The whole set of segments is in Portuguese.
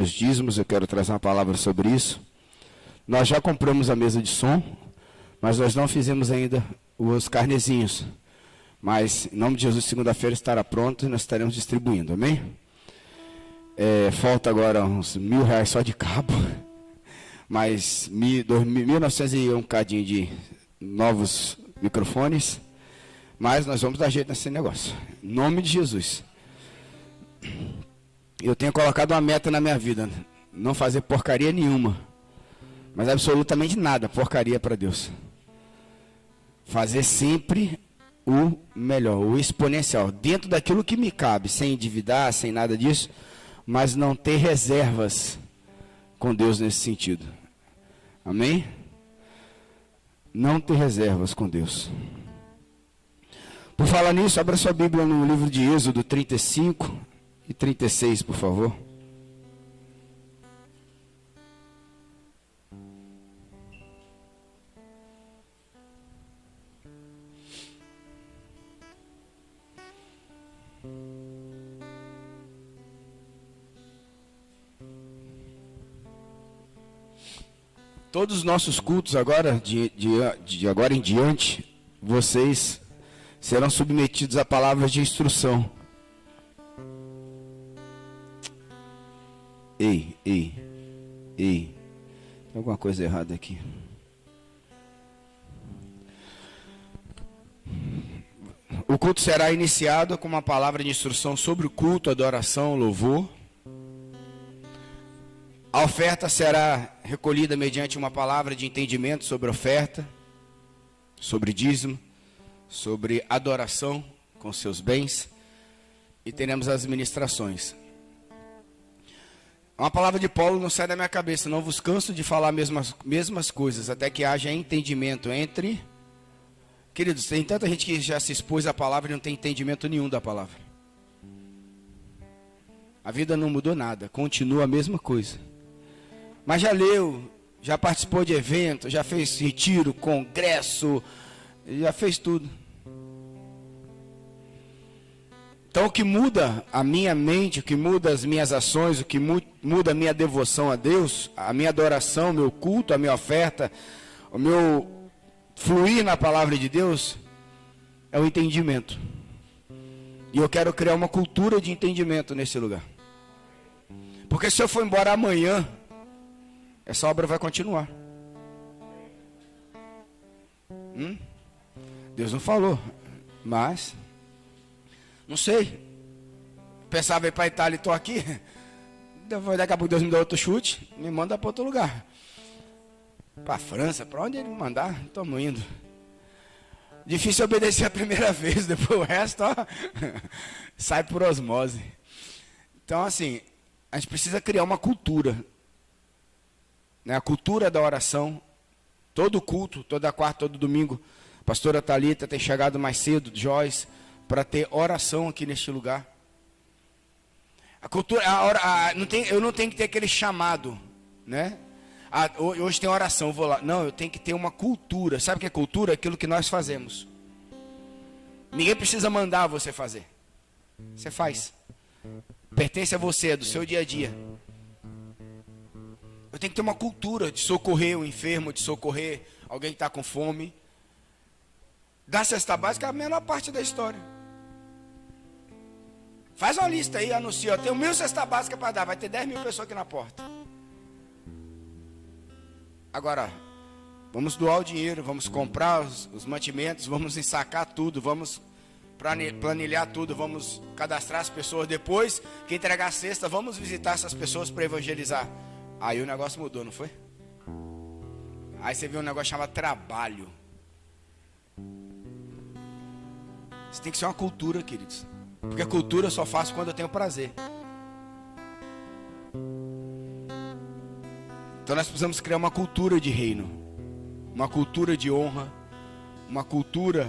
os dízimos, eu quero trazer uma palavra sobre isso. Nós já compramos a mesa de som, mas nós não fizemos ainda os carnezinhos. Mas, em nome de Jesus, segunda-feira estará pronto e nós estaremos distribuindo, amém? Falta agora uns R$1.000 só de cabo, mais 1.900 e um cadinho de novos microfones, mas nós vamos dar jeito nesse negócio, em nome de Jesus. Eu tenho colocado uma meta na minha vida, não fazer porcaria nenhuma, mas absolutamente nada, porcaria para Deus. Fazer sempre o melhor, o exponencial, dentro daquilo que me cabe, sem endividar, sem nada disso, mas não ter reservas com Deus nesse sentido. Amém? Não ter reservas com Deus. Por falar nisso, abra sua Bíblia no livro de Êxodo 35 e 36, por favor. Todos os nossos cultos agora, de agora em diante, vocês serão submetidos a palavras de instrução. Ei. Tem alguma coisa errada aqui. O culto será iniciado com uma palavra de instrução sobre o culto, adoração, louvor. A oferta será recolhida mediante uma palavra de entendimento sobre oferta, sobre dízimo, sobre adoração com seus bens, e teremos as ministrações. Uma palavra de Paulo não sai da minha cabeça: não vos canso de falar mesmas coisas, até que haja entendimento entre... Queridos, tem tanta gente que já se expôs à palavra e não tem entendimento nenhum da palavra. A vida não mudou nada, continua a mesma coisa. Mas já leu, já participou de evento, já fez retiro, congresso, já fez tudo. Então o que muda a minha mente, o que muda as minhas ações, o que muda a minha devoção a Deus, a minha adoração, o meu culto, a minha oferta, o meu fluir na palavra de Deus, é o entendimento. E eu quero criar uma cultura de entendimento nesse lugar. Porque se eu for embora amanhã, essa obra vai continuar. Deus não falou, mas não sei. Pensava ir para a Itália e estou aqui. Daqui a pouco Deus me dá outro chute, me manda para outro lugar. Para a França, para onde ele me mandar, estamos indo. Difícil obedecer a primeira vez, depois o resto ó, sai por osmose. Então assim, a gente precisa criar uma cultura. A cultura da oração, todo culto, toda quarta, todo domingo, a pastora Thalita tem chegado mais cedo, Joyce, para ter oração aqui neste lugar. A cultura, eu não tenho que ter aquele chamado, né? Hoje tem oração, vou lá. Não, eu tenho que ter uma cultura. Sabe o que é cultura? Aquilo que nós fazemos. Ninguém precisa mandar você fazer. Você faz. Pertence a você, é do seu dia a dia. Eu tenho que ter uma cultura de socorrer o enfermo, de socorrer alguém que está com fome. Dar cesta básica é a menor parte da história. Faz uma lista aí, anuncia. Tem 1.000 cesta básica para dar, vai ter 10.000 pessoas aqui na porta. Agora, vamos doar o dinheiro, vamos comprar os mantimentos, vamos ensacar tudo, vamos planilhar tudo, vamos cadastrar as pessoas. Depois que entregar a cesta, vamos visitar essas pessoas para evangelizar. Aí o negócio mudou, não foi? Aí você vê um negócio chamado trabalho. Isso tem que ser uma cultura, queridos. Porque a cultura eu só faço quando eu tenho prazer. Então nós precisamos criar uma cultura de reino. Uma cultura de honra. Uma cultura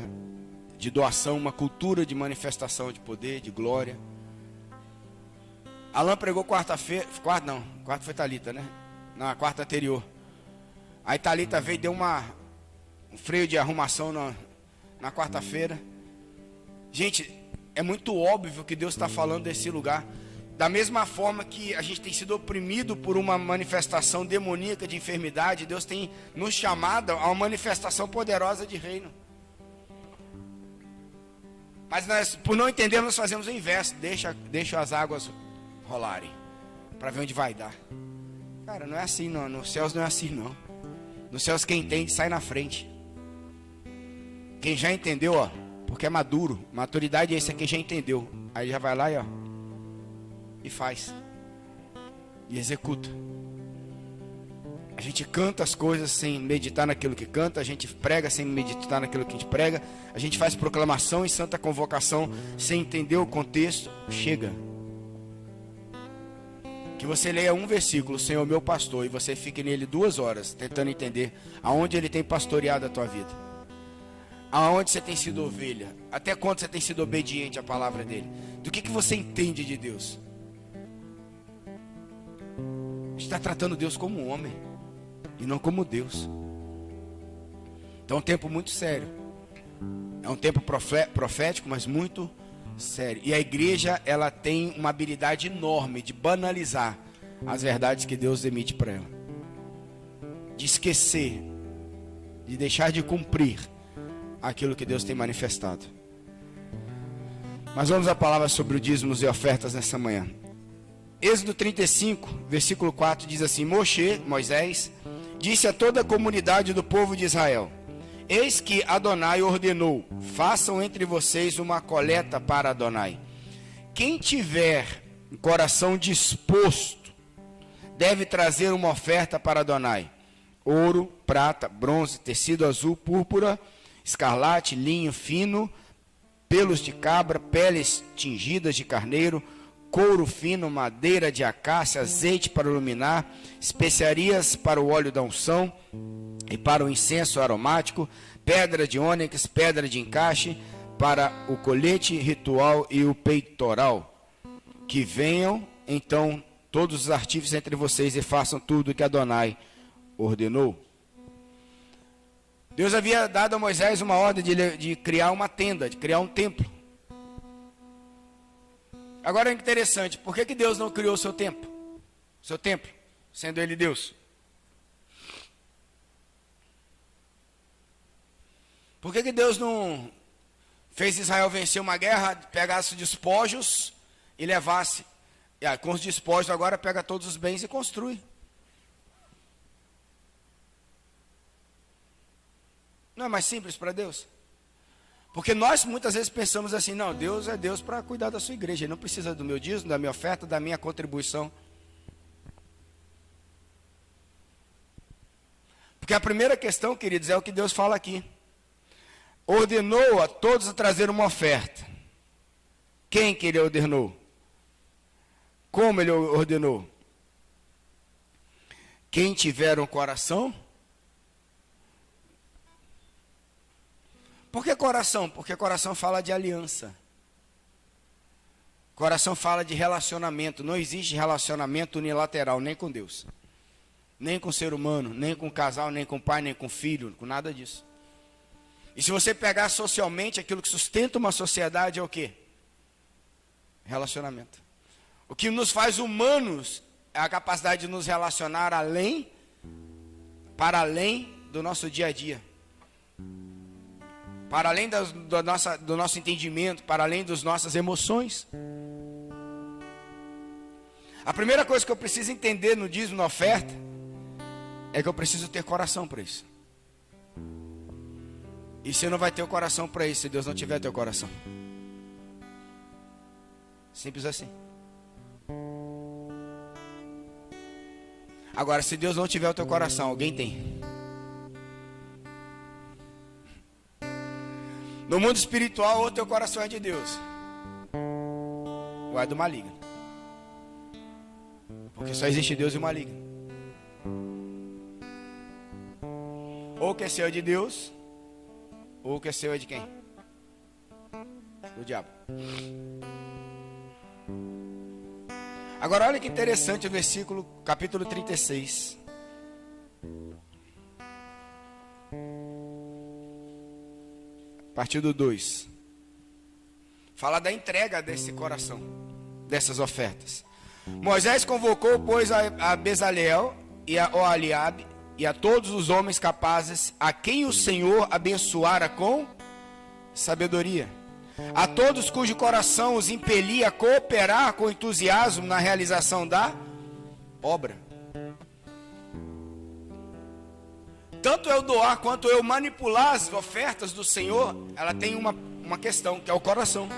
de doação. Uma cultura de manifestação de poder, de glória. Alan pregou quarta-feira. Quarta foi Thalita, né? Na quarta anterior. Aí Thalita veio e deu um freio de arrumação na quarta-feira. Gente, é muito óbvio que Deus está falando desse lugar. Da mesma forma que a gente tem sido oprimido por uma manifestação demoníaca de enfermidade, Deus tem nos chamado a uma manifestação poderosa de reino. Mas nós, por não entendermos, nós fazemos o inverso. Deixa as águas rolarem, para ver onde vai dar. Cara, não é assim não. Nos céus não é assim não. Nos céus quem entende sai na frente. Quem já entendeu, ó, porque é maduro. Maturidade é esse, é quem já entendeu. Aí já vai lá e ó, e faz. E executa. A gente canta as coisas sem meditar naquilo que canta. A gente prega sem meditar naquilo que a gente prega. A gente faz proclamação e santa convocação sem entender o contexto. Chega. Que você leia um versículo, Senhor meu pastor, e você fique nele 2 horas, tentando entender aonde ele tem pastoreado a tua vida. Aonde você tem sido ovelha. Até quando você tem sido obediente à palavra dele. Do que você entende de Deus. A gente está tratando Deus como um homem e não como Deus. Então é um tempo muito sério. É um tempo profético, mas muito sério. E a igreja, ela tem uma habilidade enorme de banalizar as verdades que Deus emite para ela. De esquecer, de deixar de cumprir aquilo que Deus tem manifestado. Mas vamos à palavra sobre o dízimos e ofertas nessa manhã. Êxodo 35, versículo 4 diz assim: Moisés, disse a toda a comunidade do povo de Israel: Eis que Adonai ordenou, façam entre vocês uma coleta para Adonai. Quem tiver um coração disposto, deve trazer uma oferta para Adonai: ouro, prata, bronze, tecido azul, púrpura, escarlate, linho fino, pelos de cabra, peles tingidas de carneiro, couro fino, madeira de acácia, azeite para iluminar, especiarias para o óleo da unção e para o incenso aromático, pedra de ônix, pedra de encaixe, para o colete ritual e o peitoral. Que venham, então, todos os artífices entre vocês e façam tudo o que Adonai ordenou. Deus havia dado a Moisés uma ordem de criar uma tenda, de criar um templo. Agora é interessante, por que Deus não criou o seu templo? Seu templo, sendo Ele Deus. Por que Deus não fez Israel vencer uma guerra, pegasse despojos e levasse? E aí, com os despojos agora pega todos os bens e constrói. Não é mais simples para Deus? Porque nós muitas vezes pensamos assim: não, Deus é Deus para cuidar da sua igreja, Ele não precisa do meu dízimo, da minha oferta, da minha contribuição. Porque a primeira questão, queridos, é o que Deus fala aqui: ordenou a todos a trazer uma oferta. Quem que Ele ordenou? Como Ele ordenou? Quem tiver um coração. Por que coração? Porque coração fala de aliança. Coração fala de relacionamento. Não existe relacionamento unilateral, nem com Deus, nem com o ser humano, nem com o casal, nem com o pai, nem com o filho, com nada disso. E se você pegar socialmente, aquilo que sustenta uma sociedade é o quê? Relacionamento. O que nos faz humanos é a capacidade de nos relacionar para além do nosso dia a dia. Para além do nosso entendimento, para além das nossas emoções. A primeira coisa que eu preciso entender no dízimo, na oferta, é que eu preciso ter coração para isso. E você não vai ter o coração para isso se Deus não tiver teu coração. Simples assim. Agora, se Deus não tiver o teu coração, alguém tem. No mundo espiritual, ou teu coração é de Deus, ou é do maligno. Porque só existe Deus e o maligno. Ou o que é seu é de Deus, ou o que é seu é de quem? Do diabo. Agora olha que interessante o versículo, capítulo 36. A partir do 2. Fala da entrega desse coração, dessas ofertas. Moisés convocou, pois, a Bezaleel e a Oholiabe e a todos os homens capazes, a quem o Senhor abençoara com sabedoria. A todos cujo coração os impelia a cooperar com entusiasmo na realização da obra. Tanto eu doar quanto eu manipular as ofertas do Senhor, ela tem uma questão, que é o coração.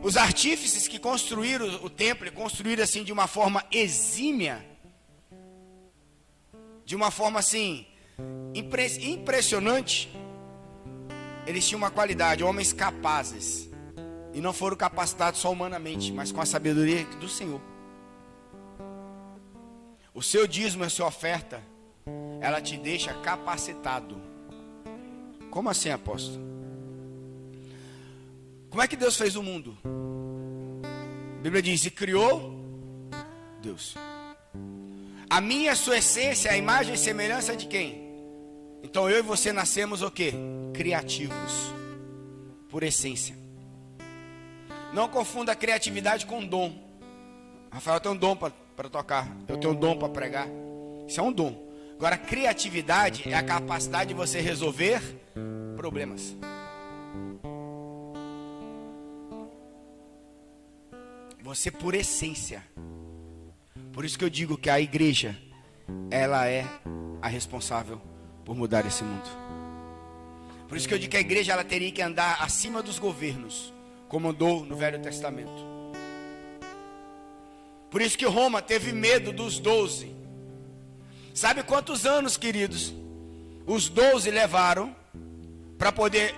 Os artífices que construíram o templo, construíram assim de uma forma exímia, de uma forma assim, impressionante. Eles tinham uma qualidade, homens capazes, e não foram capacitados só humanamente, mas com a sabedoria do Senhor. O seu dízimo, a sua oferta, ela te deixa capacitado. Como assim, apóstolo? Como é que Deus fez o mundo? A Bíblia diz, e criou Deus. A minha, a sua essência, a imagem e semelhança de quem? Então eu e você nascemos o quê? Criativos, por essência. Não confunda a criatividade com dom. Rafael tem um dom para tocar, eu tenho um dom para pregar. Isso é um dom. Agora, criatividade é a capacidade de você resolver problemas. Você por essência. Por isso que eu digo que a igreja, ela é a responsável por mudar esse mundo. Por isso que eu digo que a igreja, ela teria que andar acima dos governos, como andou no Velho Testamento. Por isso que Roma teve medo dos 12. Sabe quantos anos, queridos, os 12 levaram para poder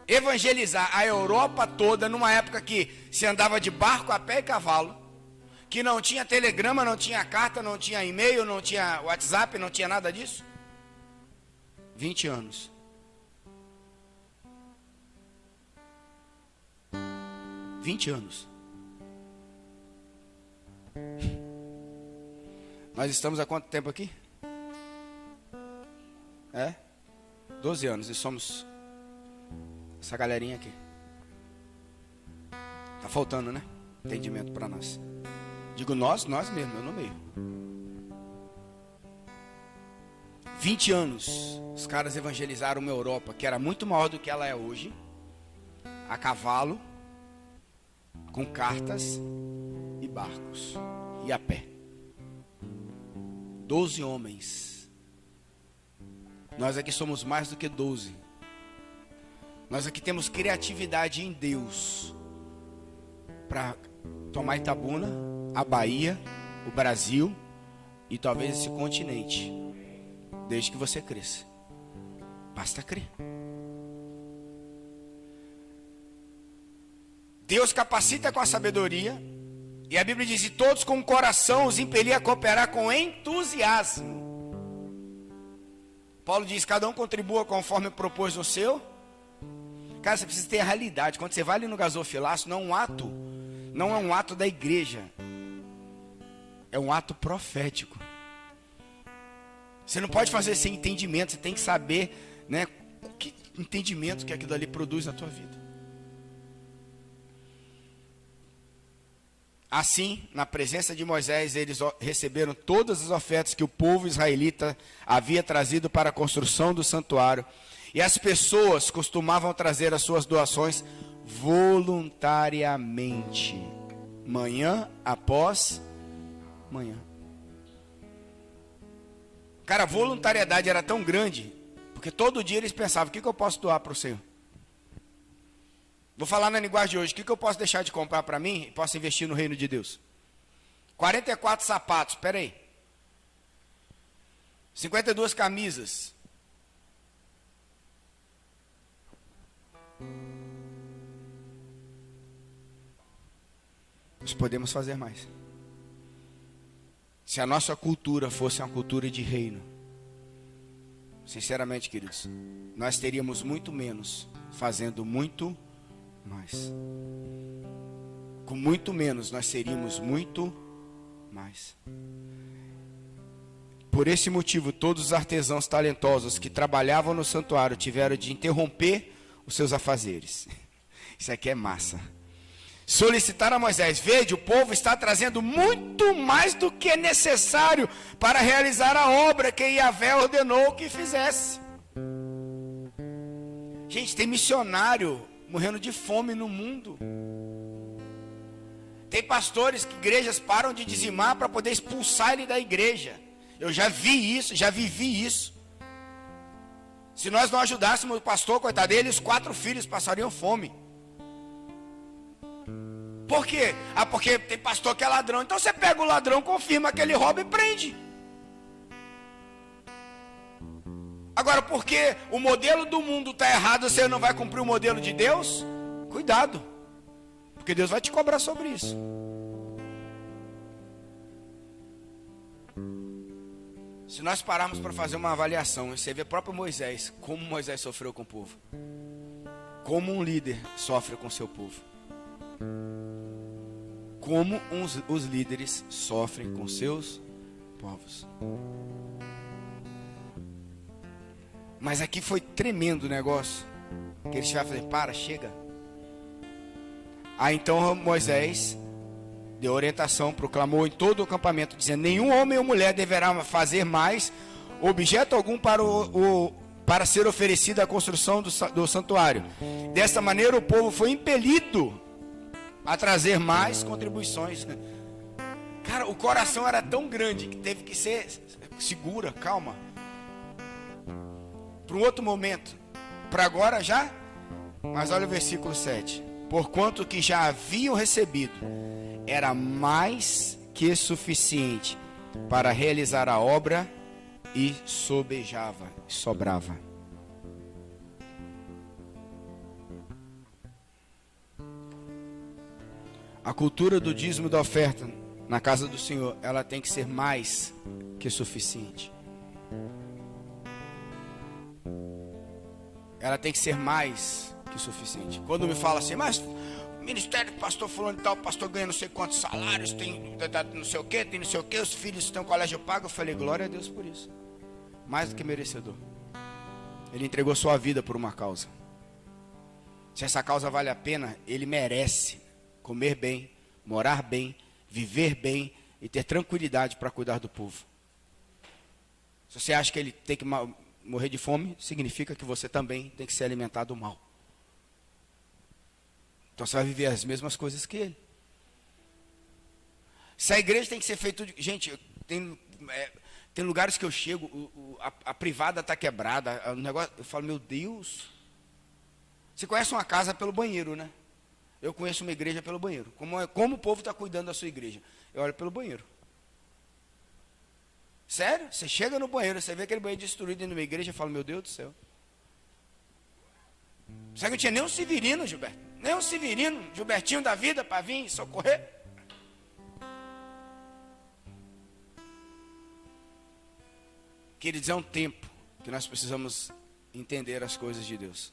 evangelizar a Europa toda, numa época que se andava de barco, a pé e cavalo, que não tinha telegrama, não tinha carta, não tinha e-mail, não tinha WhatsApp, não tinha nada disso? 20 anos. 20 anos. Nós estamos há quanto tempo aqui? 12 anos e somos essa galerinha aqui. Tá faltando, né? Entendimento para nós. Digo nós mesmo, eu no meio. 20 anos, os caras evangelizaram uma Europa que era muito maior do que ela é hoje, a cavalo, com cartas e barcos, e a pé. 12 homens. Nós aqui somos mais do que 12. Nós aqui temos criatividade em Deus para tomar Itabuna, a Bahia, o Brasil e talvez esse continente, desde que você cresça. Basta crer. Deus capacita com a sabedoria, e a Bíblia diz, e todos com o coração os impelia a cooperar com entusiasmo. Paulo diz, cada um contribua conforme propôs no seu. Cara, você precisa ter a realidade. Quando você vai ali no gasofilaço, não é um ato da igreja, é um ato profético. Você não pode fazer sem entendimento, você tem que saber, né, que entendimento que aquilo ali produz na tua vida. Assim, na presença de Moisés, eles receberam todas as ofertas que o povo israelita havia trazido para a construção do santuário. E as pessoas costumavam trazer as suas doações voluntariamente, manhã após manhã. Cara, a voluntariedade era tão grande, porque todo dia eles pensavam, o que eu posso doar para o Senhor? Vou falar na linguagem de hoje, o que eu posso deixar de comprar para mim e posso investir no reino de Deus? 44 sapatos, espera aí. 52 camisas. Nós podemos fazer mais. Se a nossa cultura fosse uma cultura de reino, sinceramente, queridos, nós teríamos muito menos, fazendo muito mais. Com muito menos, nós seríamos muito mais. Por esse motivo, todos os artesãos talentosos que trabalhavam no santuário tiveram de interromper os seus afazeres. Isso aqui é massa. solicitaram a Moisés: vede, o povo está trazendo muito mais do que é necessário para realizar a obra que Yahvé ordenou que fizesse. Gente, tem missionário morrendo de fome no mundo. Tem pastores que igrejas param de dizimar para poder expulsar ele da igreja. Eu já vi isso, já vivi isso. Se nós não ajudássemos o pastor, coitado dele, os 4 filhos passariam fome. Por quê? Ah, porque tem pastor que é ladrão. Então você pega o ladrão, confirma que ele rouba e prende. Agora, porque o modelo do mundo está errado, você não vai cumprir o modelo de Deus? Cuidado, porque Deus vai te cobrar sobre isso. Se nós pararmos para fazer uma avaliação, você vê o próprio Moisés, como Moisés sofreu com o povo, como um líder sofre com o seu povo, como os líderes sofrem com seus povos. Mas aqui foi tremendo o negócio, que eles tiveram a fazer: para, chega. Aí então Moisés deu orientação, proclamou em todo o acampamento, dizendo: nenhum homem ou mulher deverá fazer mais objeto algum para ser oferecido à construção do santuário. Dessa maneira o povo foi impelido a trazer mais contribuições. Cara, o coração era tão grande que teve que ser: segura, calma, para um outro momento, para agora já. Mas olha o versículo 7: porquanto que já haviam recebido, era mais que suficiente para realizar a obra, e sobrava. A cultura do dízimo e da oferta na casa do Senhor, ela tem que ser mais que suficiente. Ela tem que ser mais que suficiente. Quando me fala assim: mas o ministério do pastor fulano e tal, o pastor ganha não sei quantos salários, tem não sei o que, tem não sei o que, os filhos têm um colégio pago. Eu falei: glória a Deus por isso. Mais do que merecedor. Ele entregou sua vida por uma causa. Se essa causa vale a pena, ele merece comer bem, morar bem, viver bem e ter tranquilidade para cuidar do povo. Se você acha que ele tem que morrer de fome, significa que você também tem que ser alimentado mal. Então você vai viver as mesmas coisas que ele. Se a igreja tem que ser feita... Gente, tem lugares que eu chego, a privada está quebrada, o negócio, eu falo: meu Deus. Você conhece uma casa pelo banheiro, né? Eu conheço uma igreja pelo banheiro. Como o povo está cuidando da sua igreja? Eu olho pelo banheiro. Sério? Você chega no banheiro, você vê aquele banheiro destruído dentro de uma igreja, eu falo: meu Deus do céu. Será que não tinha nem um Severino, Gilberto? Nem um Severino, Gilbertinho da vida, para vir socorrer? Queridos, é um tempo que nós precisamos entender as coisas de Deus.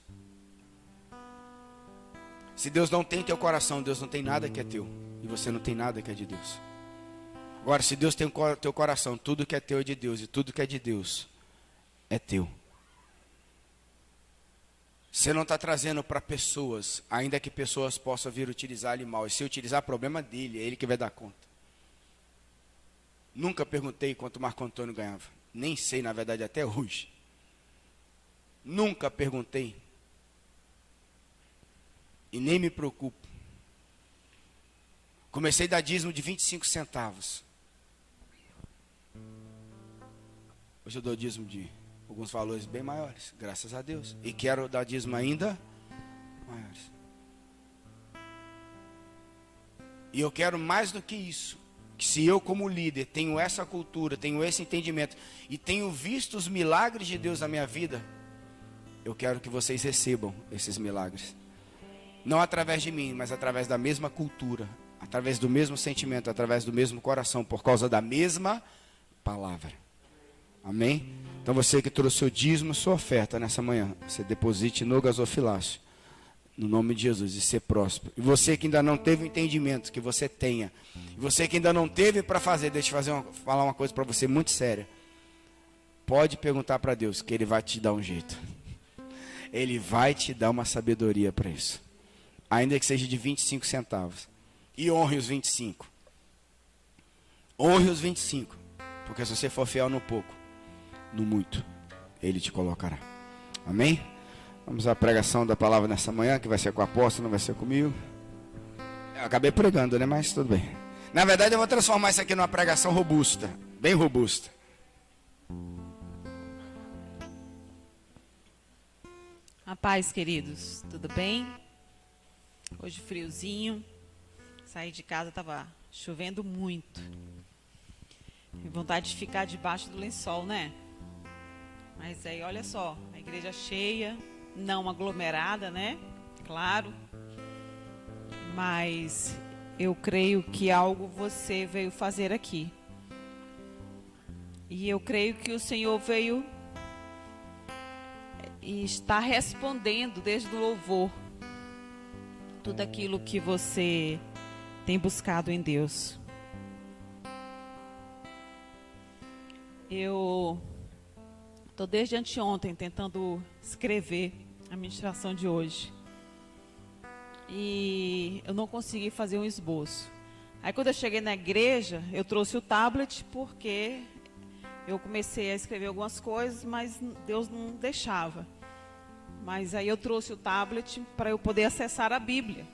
Se Deus não tem teu coração, Deus não tem nada que é teu. E você não tem nada que é de Deus. Agora, se Deus tem o teu coração, tudo que é teu é de Deus, e tudo que é de Deus é teu. Você não está trazendo para pessoas, ainda que pessoas possam vir utilizar ele mal. E se utilizar, problema dele, é ele que vai dar conta. Nunca perguntei quanto o Marco Antônio ganhava. Nem sei, na verdade, até hoje. Nunca perguntei. E nem me preocupo. Comecei a dar dízimo de 25 centavos. Hoje eu dou dízimo de alguns valores bem maiores, graças a Deus. E quero dar dízimo ainda maiores. E eu quero mais do que isso. Que se eu como líder tenho essa cultura, tenho esse entendimento e tenho visto os milagres de Deus na minha vida, eu quero que vocês recebam esses milagres. Não através de mim, mas através da mesma cultura, através do mesmo sentimento, através do mesmo coração, por causa da mesma palavra. Amém? Então você que trouxe seu dízimo, sua oferta nessa manhã, você deposite no gasofilácio, no nome de Jesus, e ser próspero. E você que ainda não teve o entendimento, que você tenha. E você que ainda não teve para fazer, deixa eu falar uma coisa para você muito séria. Pode perguntar para Deus, que Ele vai te dar um jeito. Ele vai te dar uma sabedoria para isso. ainda que seja de 25 centavos. E honre os 25. Honre os 25. Porque se você for fiel no pouco, no muito, Ele te colocará. Amém? Vamos à pregação da palavra nessa manhã, que vai ser com o apóstolo, não vai ser comigo. Eu acabei pregando, né? Mas tudo bem. Na verdade, eu vou transformar isso aqui numa pregação robusta. Bem robusta. A paz, queridos. Tudo bem? Hoje friozinho. Saí de casa, estava chovendo muito. Tem vontade de ficar debaixo do lençol, né? Mas aí, olha só, a igreja cheia, não aglomerada, né? Claro. Mas eu creio que algo você veio fazer aqui. E eu creio que o Senhor veio e está respondendo desde o louvor tudo aquilo que você tem buscado em Deus. Eu estou desde anteontem tentando escrever a ministração de hoje. E eu não consegui fazer um esboço. Aí quando eu cheguei na igreja, eu trouxe o tablet porque eu comecei a escrever algumas coisas, mas Deus não deixava. Mas aí eu trouxe o tablet para eu poder acessar a Bíblia.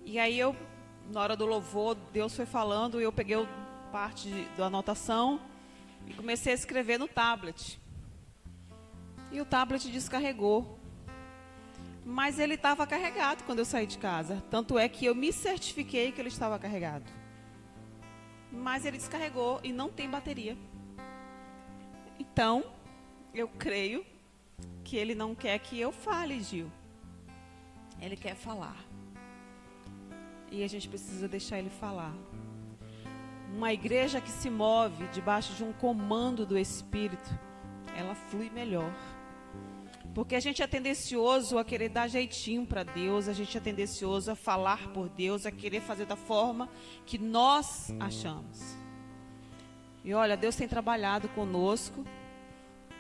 E aí na hora do louvor, Deus foi falando e eu peguei parte da anotação e comecei a escrever no tablet. E o tablet descarregou. Mas ele estava carregado quando eu saí de casa. Tanto é que eu me certifiquei que ele estava carregado. Mas ele descarregou e não tem bateria. Então, eu creio que ele não quer que eu fale, Gil. Ele quer falar. E a gente precisa deixar ele falar. Uma igreja que se move debaixo de um comando do Espírito, ela flui melhor. Porque a gente é tendencioso a querer dar jeitinho para Deus, a gente é tendencioso a falar por Deus, a querer fazer da forma que nós achamos. E olha, Deus tem trabalhado conosco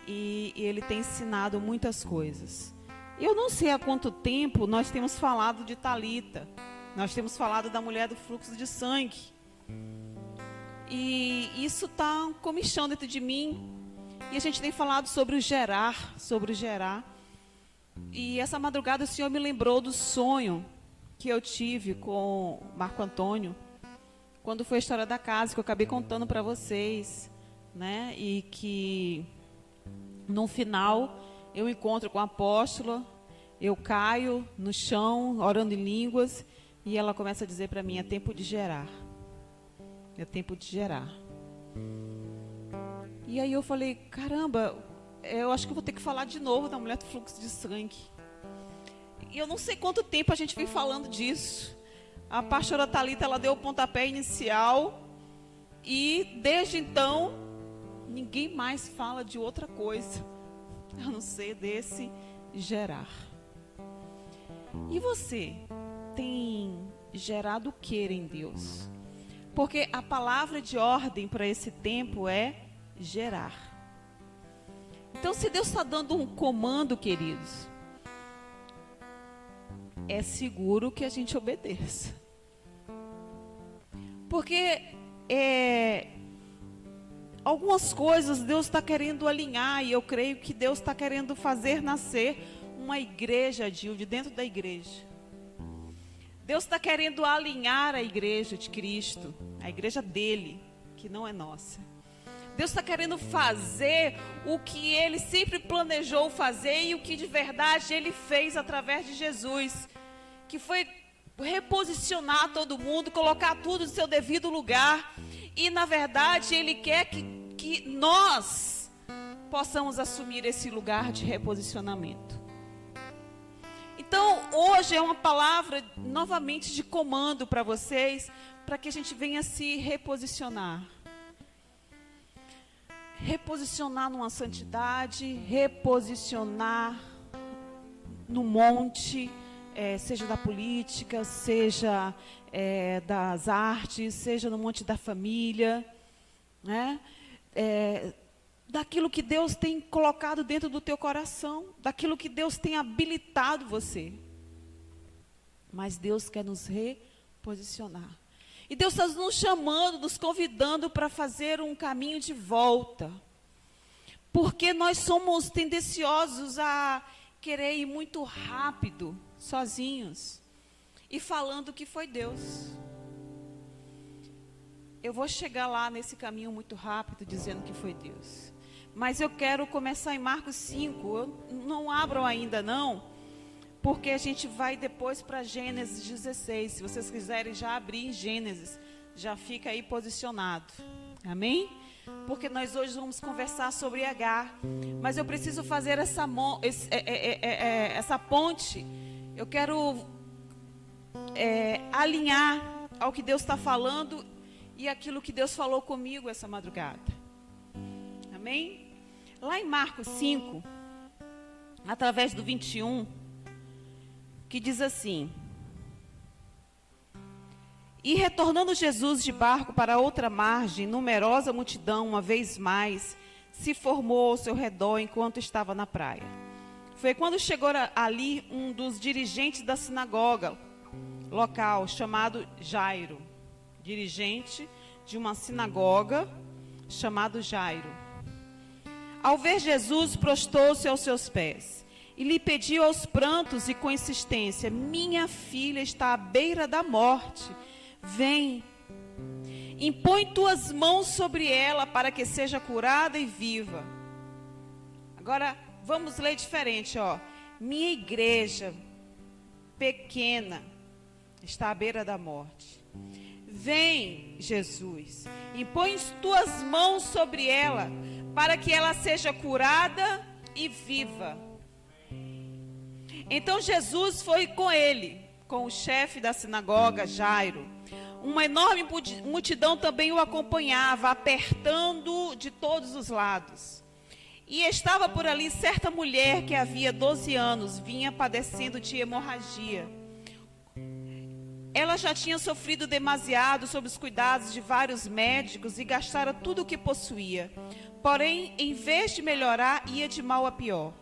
e Ele tem ensinado muitas coisas. Eu não sei há quanto tempo nós temos falado de Talita, nós temos falado da mulher do fluxo de sangue. E isso está comichão dentro de mim. E a gente tem falado sobre o gerar, E essa madrugada o Senhor me lembrou do sonho que eu tive com Marco Antônio, quando foi a história da casa, que eu acabei contando para vocês, né? E que no final eu encontro com a apóstola, eu caio no chão, orando em línguas, e ela começa a dizer para mim, é tempo de gerar. É tempo de gerar. E aí eu falei, caramba, eu acho que eu vou ter que falar de novo da mulher do fluxo de sangue. E eu não sei quanto tempo a gente vem falando disso. A pastora Talita, ela deu o pontapé inicial. E desde então, ninguém mais fala de outra coisa, a não ser desse gerar. E você tem gerado o que em Deus? Porque a palavra de ordem para esse tempo é gerar. Então, se Deus está dando um comando, queridos, é seguro que a gente obedeça. Porque algumas coisas Deus está querendo alinhar, e eu creio que Deus está querendo fazer nascer uma igreja de dentro da igreja. Deus está querendo alinhar a igreja de Cristo, a igreja dele, que não é nossa. Deus está querendo fazer o que Ele sempre planejou fazer e o que de verdade Ele fez através de Jesus, que foi reposicionar todo mundo, colocar tudo no seu devido lugar. E na verdade Ele quer que nós possamos assumir esse lugar de reposicionamento. Então hoje é uma palavra novamente de comando para vocês, para que a gente venha se reposicionar. Reposicionar numa santidade, reposicionar no monte, seja da política, seja das artes, seja no monte da família, né? Daquilo que Deus tem colocado dentro do teu coração, daquilo que Deus tem habilitado você. Mas Deus quer nos reposicionar. E Deus está nos chamando, nos convidando para fazer um caminho de volta. Porque nós somos tendenciosos a querer ir muito rápido, sozinhos, e falando que foi Deus. Eu vou chegar lá nesse caminho muito rápido, dizendo que foi Deus. Mas eu quero começar em Marcos 5. Não abram ainda não, porque a gente vai depois para Gênesis 16. Se vocês quiserem já abrir em Gênesis, já fica aí posicionado. Amém? Porque nós hoje vamos conversar sobre Agar. Mas eu preciso fazer essa ponte. Eu quero alinhar ao que Deus está falando e aquilo que Deus falou comigo essa madrugada. Amém? Lá em Marcos 5, através do 21, que diz assim: E retornando Jesus de barco para outra margem, numerosa multidão, uma vez mais, se formou ao seu redor enquanto estava na praia. Foi quando chegou ali um dos dirigentes da sinagoga local, chamado Jairo. Dirigente de uma sinagoga, chamado Jairo. Ao ver Jesus, prostou-se aos seus pés e lhe pediu aos prantos e com insistência: Minha filha está à beira da morte. Vem, impõe tuas mãos sobre ela para que seja curada e viva. Agora, vamos ler diferente, ó. Minha igreja pequena está à beira da morte. Vem, Jesus, impõe tuas mãos sobre ela para que ela seja curada e viva. Então Jesus foi com ele, com o chefe da sinagoga, Jairo. Uma enorme multidão também o acompanhava, apertando de todos os lados. E estava por ali certa mulher que havia 12 anos, vinha padecendo de hemorragia. Ela já tinha sofrido demasiado sob os cuidados de vários médicos e gastara tudo o que possuía. Porém, em vez de melhorar, ia de mal a pior.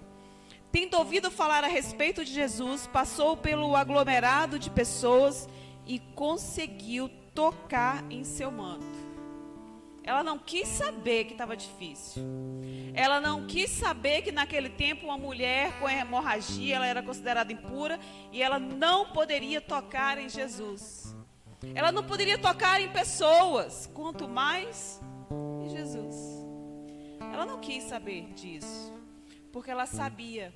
Tendo ouvido falar a respeito de Jesus, passou pelo aglomerado de pessoas e conseguiu tocar em seu manto. Ela não quis saber que estava difícil. Ela não quis saber que naquele tempo uma mulher com hemorragia, ela era considerada impura e ela não poderia tocar em Jesus. Ela não poderia tocar em pessoas, quanto mais em Jesus. Ela não quis saber disso, porque ela sabia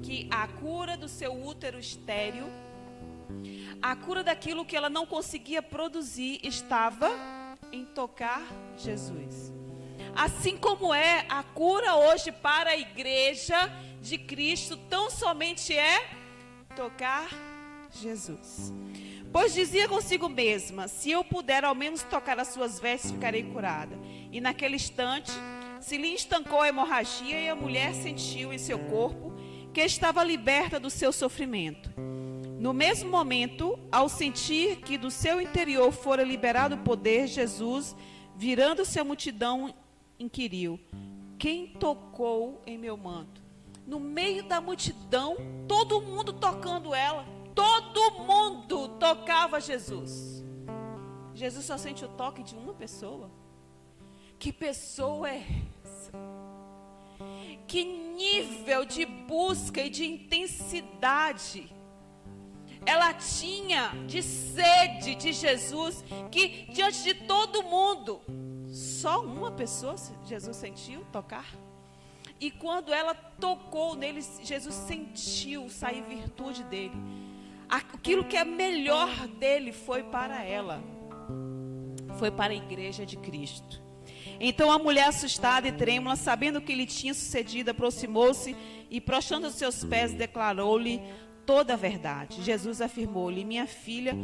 que a cura do seu útero estéril, a cura daquilo que ela não conseguia produzir, estava em tocar Jesus. Assim como é a cura hoje para a igreja de Cristo, tão somente é tocar Jesus. Pois dizia consigo mesma: se eu puder ao menos tocar as suas vestes, ficarei curada. E naquele instante se lhe estancou a hemorragia e a mulher sentiu em seu corpo que estava liberta do seu sofrimento. No mesmo momento, ao sentir que do seu interior fora liberado o poder, Jesus, virando-se à multidão, inquiriu: quem tocou em meu manto? No meio da multidão, todo mundo tocando ela. Todo mundo tocava Jesus. Jesus só sente o toque de uma pessoa. Que pessoa é essa? Que nível de busca e de intensidade ela tinha de sede de Jesus, que diante de todo mundo, só uma pessoa Jesus sentiu tocar. E quando ela tocou nele, Jesus sentiu sair virtude dele. Aquilo que é melhor dele foi para ela, foi para a igreja de Cristo. Então a mulher, assustada e trêmula, sabendo o que lhe tinha sucedido, aproximou-se e, prostrando os seus pés, declarou-lhe toda a verdade. Jesus afirmou-lhe: minha filha,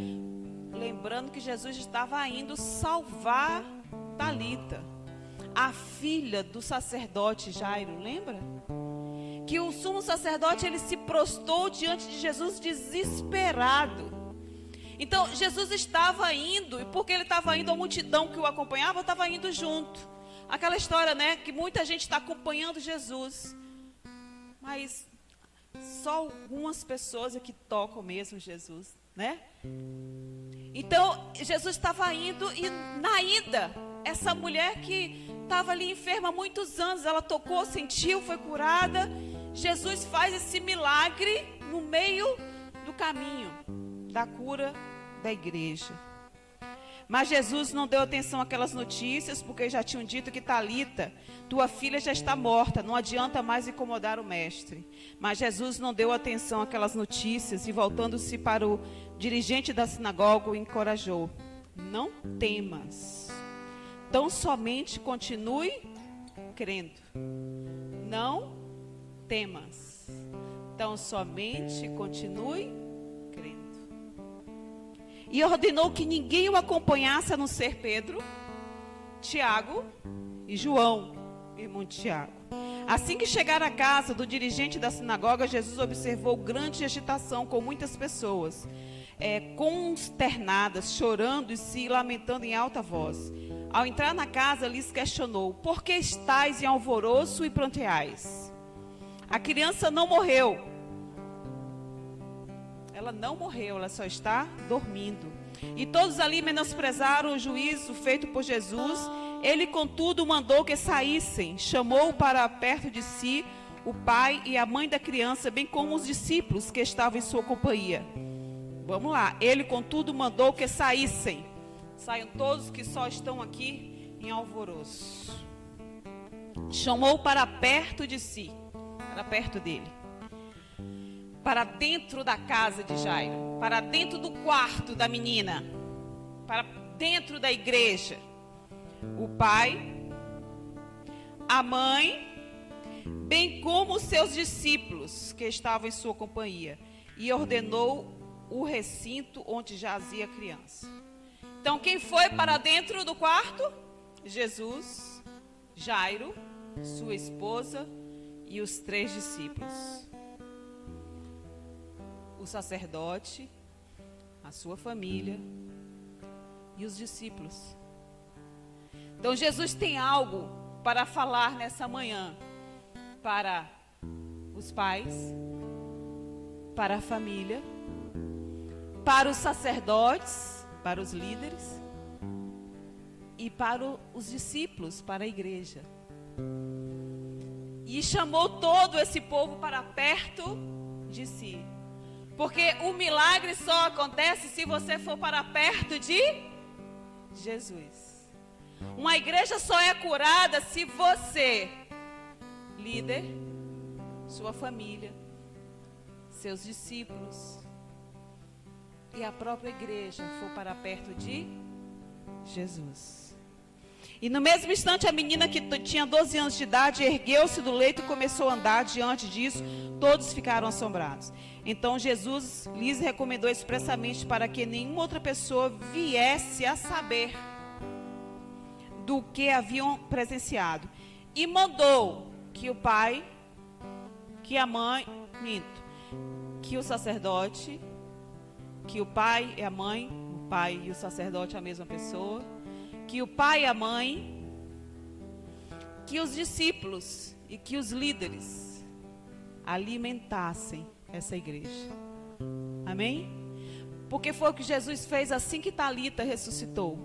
lembrando que Jesus estava indo salvar Talita, a filha do sacerdote Jairo, lembra? Que o sumo sacerdote, ele se prostrou diante de Jesus desesperado. Então Jesus estava indo, e porque ele estava indo, a multidão que o acompanhava estava indo junto. Aquela história, né, que muita gente está acompanhando Jesus, mas só algumas pessoas é que tocam mesmo Jesus. né? Então, Jesus estava indo e na ida, essa mulher que estava ali enferma há muitos anos, ela tocou, sentiu, foi curada. Jesus faz esse milagre no meio do caminho da cura da igreja. Mas Jesus não deu atenção àquelas notícias, porque já tinham dito que Talita, tua filha já está morta, não adianta mais incomodar o mestre. Mas Jesus não deu atenção àquelas notícias e voltando-se para o dirigente da sinagoga o encorajou. Não temas, tão somente continue crendo. Não temas, tão somente continue crendo. E ordenou que ninguém o acompanhasse a não ser Pedro, Tiago e João, irmão de Tiago. Assim que chegaram à casa do dirigente da sinagoga, Jesus observou grande agitação com muitas pessoas, consternadas, chorando e se lamentando em alta voz. Ao entrar na casa, lhes questionou: por que estáis em alvoroço e pranteais? A criança não morreu. Ela não morreu, ela só está dormindo. E todos ali menosprezaram o juízo feito por Jesus. Ele, contudo, mandou que saíssem. Chamou para perto de si o pai e a mãe da criança, bem como os discípulos que estavam em sua companhia. Vamos lá. Ele, contudo, mandou que saíssem. Saiam todos que só estão aqui em alvoroço. Chamou para perto de si, para perto dele. Para dentro da casa de Jairo, para dentro do quarto da menina, para dentro da igreja. O pai, a mãe, bem como os seus discípulos que estavam em sua companhia, e ordenou o recinto onde jazia a criança. Então, quem foi para dentro do quarto? Jesus, Jairo, sua esposa e os 3 discípulos. O sacerdote, a sua família e os discípulos. Então Jesus tem algo para falar nessa manhã para os pais, para a família, para os sacerdotes, para os líderes e para os discípulos, para a igreja. E chamou todo esse povo para perto de si. Porque o milagre só acontece se você for para perto de Jesus. Uma igreja só é curada se você, líder, sua família, seus discípulos e a própria igreja for para perto de Jesus. E no mesmo instante, a menina que tinha 12 anos de idade ergueu-se do leito e começou a andar. Diante disso, todos ficaram assombrados. Então Jesus lhes recomendou expressamente para que nenhuma outra pessoa viesse a saber do que haviam presenciado. E mandou que o pai, que a mãe, que o sacerdote, que o pai e a mãe, o pai e o sacerdote é a mesma pessoa, que o pai e a mãe, que os discípulos e que os líderes alimentassem essa igreja. Amém? Porque foi o que Jesus fez assim que Talita ressuscitou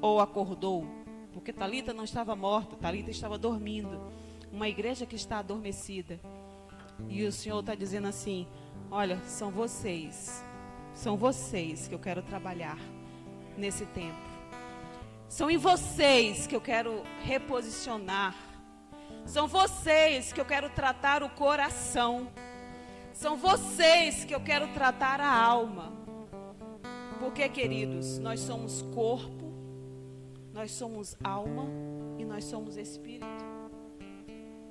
ou acordou. Porque Talita não estava morta, Talita estava dormindo. Uma igreja que está adormecida. E o Senhor está dizendo assim: olha, são vocês que eu quero trabalhar nesse tempo. São em vocês que eu quero reposicionar. São vocês que eu quero tratar o coração. São vocês que eu quero tratar a alma. Porque, queridos, nós somos corpo, nós somos alma e nós somos espírito.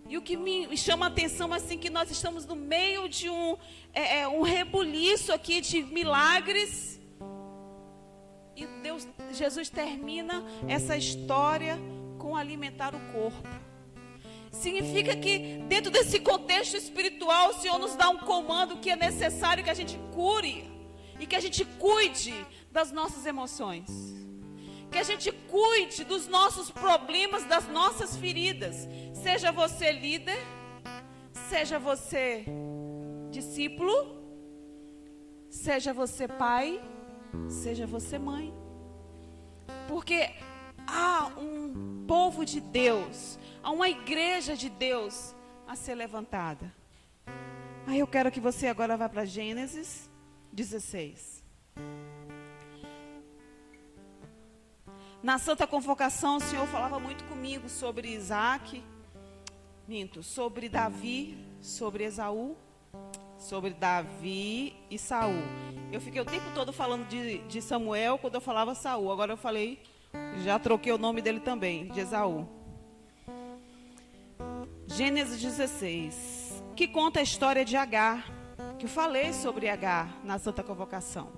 E o que me chama a atenção assim, que nós estamos no meio de um rebuliço aqui de milagres. E Jesus termina essa história com alimentar o corpo. Significa que dentro desse contexto espiritual, o Senhor nos dá um comando que é necessário que a gente cure e que a gente cuide das nossas emoções. Que a gente cuide dos nossos problemas, das nossas feridas. Seja você líder, seja você discípulo, seja você pai, seja você mãe. Porque há um povo de Deus, há uma igreja de Deus a ser levantada. Aí eu quero que você agora vá para Gênesis 16. Na Santa Convocação, o Senhor falava muito comigo sobre Isaac, sobre Davi, sobre Esaú, sobre Davi e Saul. Eu fiquei o tempo todo falando de Samuel quando eu falava Saul. Agora eu falei, já troquei o nome dele também, de Esaú. Gênesis 16, que conta a história de Agar, que eu falei sobre Agar na Santa Convocação.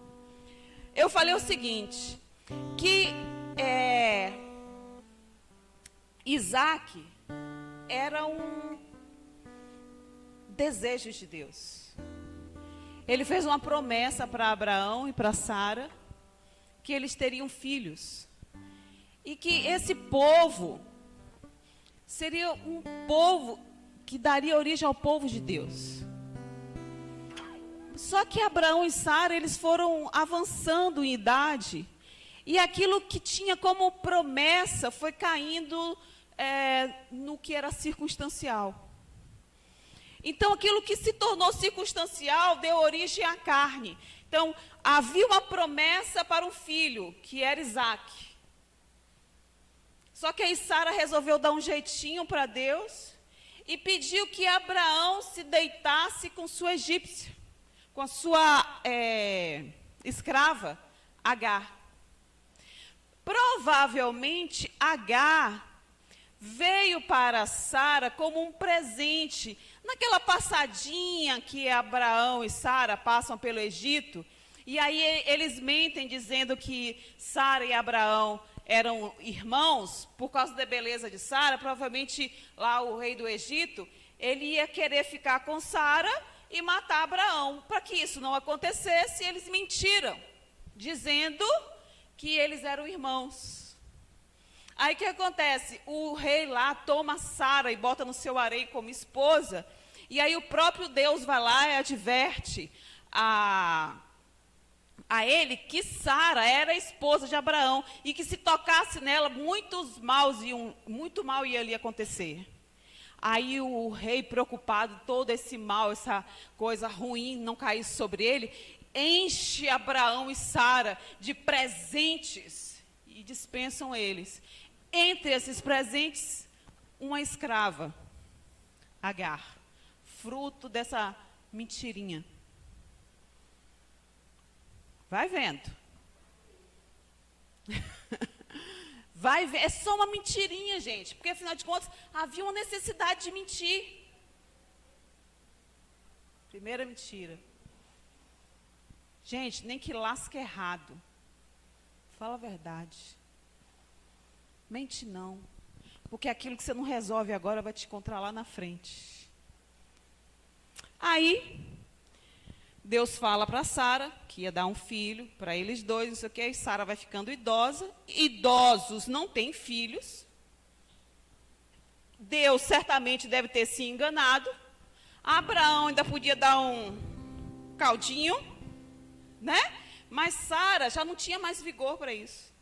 Eu falei o seguinte, que Isaac era um desejo de Deus. Ele fez uma promessa para Abraão e para Sara, que eles teriam filhos. E que esse povo seria um povo que daria origem ao povo de Deus. Só que Abraão e Sara, eles foram avançando em idade, e aquilo que tinha como promessa foi caindo no que era circunstancial. Então, aquilo que se tornou circunstancial deu origem à carne. Então, havia uma promessa para um filho, que era Isaac. Só que aí Sara resolveu dar um jeitinho para Deus e pediu que Abraão se deitasse com sua egípcia, com a sua escrava, Agar. Provavelmente, Agar veio para Sara como um presente. Naquela passadinha que Abraão e Sara passam pelo Egito, e aí eles mentem dizendo que Sara e Abraão eram irmãos, por causa da beleza de Sara. Provavelmente lá o rei do Egito, ele ia querer ficar com Sara e matar Abraão. Para que isso não acontecesse, eles mentiram, dizendo que eles eram irmãos. Aí o que acontece? O rei lá toma Sara e bota no seu harém como esposa, e aí o próprio Deus vai lá e adverte a ele que Sara era a esposa de Abraão, e que se tocasse nela, muito mal ia ali acontecer. Aí o rei, preocupado, todo esse mal, essa coisa ruim não caísse sobre ele, enche Abraão e Sara de presentes e dispensam eles. Entre esses presentes, uma escrava, Agar, fruto dessa mentirinha. Vai vendo. Vai ver, é só uma mentirinha, gente, porque afinal de contas havia uma necessidade de mentir. Primeira mentira. Gente, nem que lasque errado. Fala a verdade. Mente não. Porque aquilo que você não resolve agora vai te encontrar lá na frente. Aí, Deus fala para Sara que ia dar um filho para eles dois, não sei o que, e Sara vai ficando idosa. Idosos não têm filhos. Deus certamente deve ter se enganado. Abraão ainda podia dar um caldinho, né? Mas Sara já não tinha mais vigor para isso.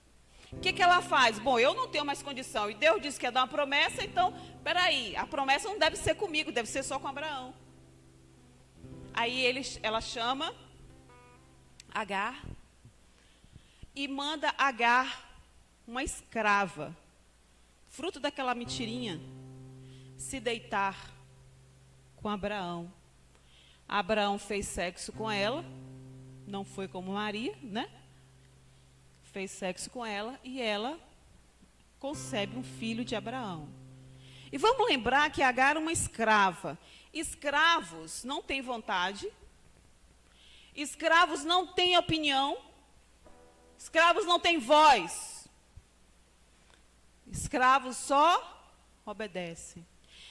O que ela faz? Bom, eu não tenho mais condição. E Deus disse que ia dar uma promessa, então, peraí, a promessa não deve ser comigo, deve ser só com Abraão. Aí ela chama Agar e manda Agar, uma escrava, fruto daquela mentirinha, se deitar com Abraão. Abraão fez sexo com ela, não foi como Maria, né? Fez sexo com ela e ela concebe um filho de Abraão. E vamos lembrar que Agar era uma escrava. Escravos não têm vontade, escravos não têm opinião, escravos não têm voz, escravos só obedecem.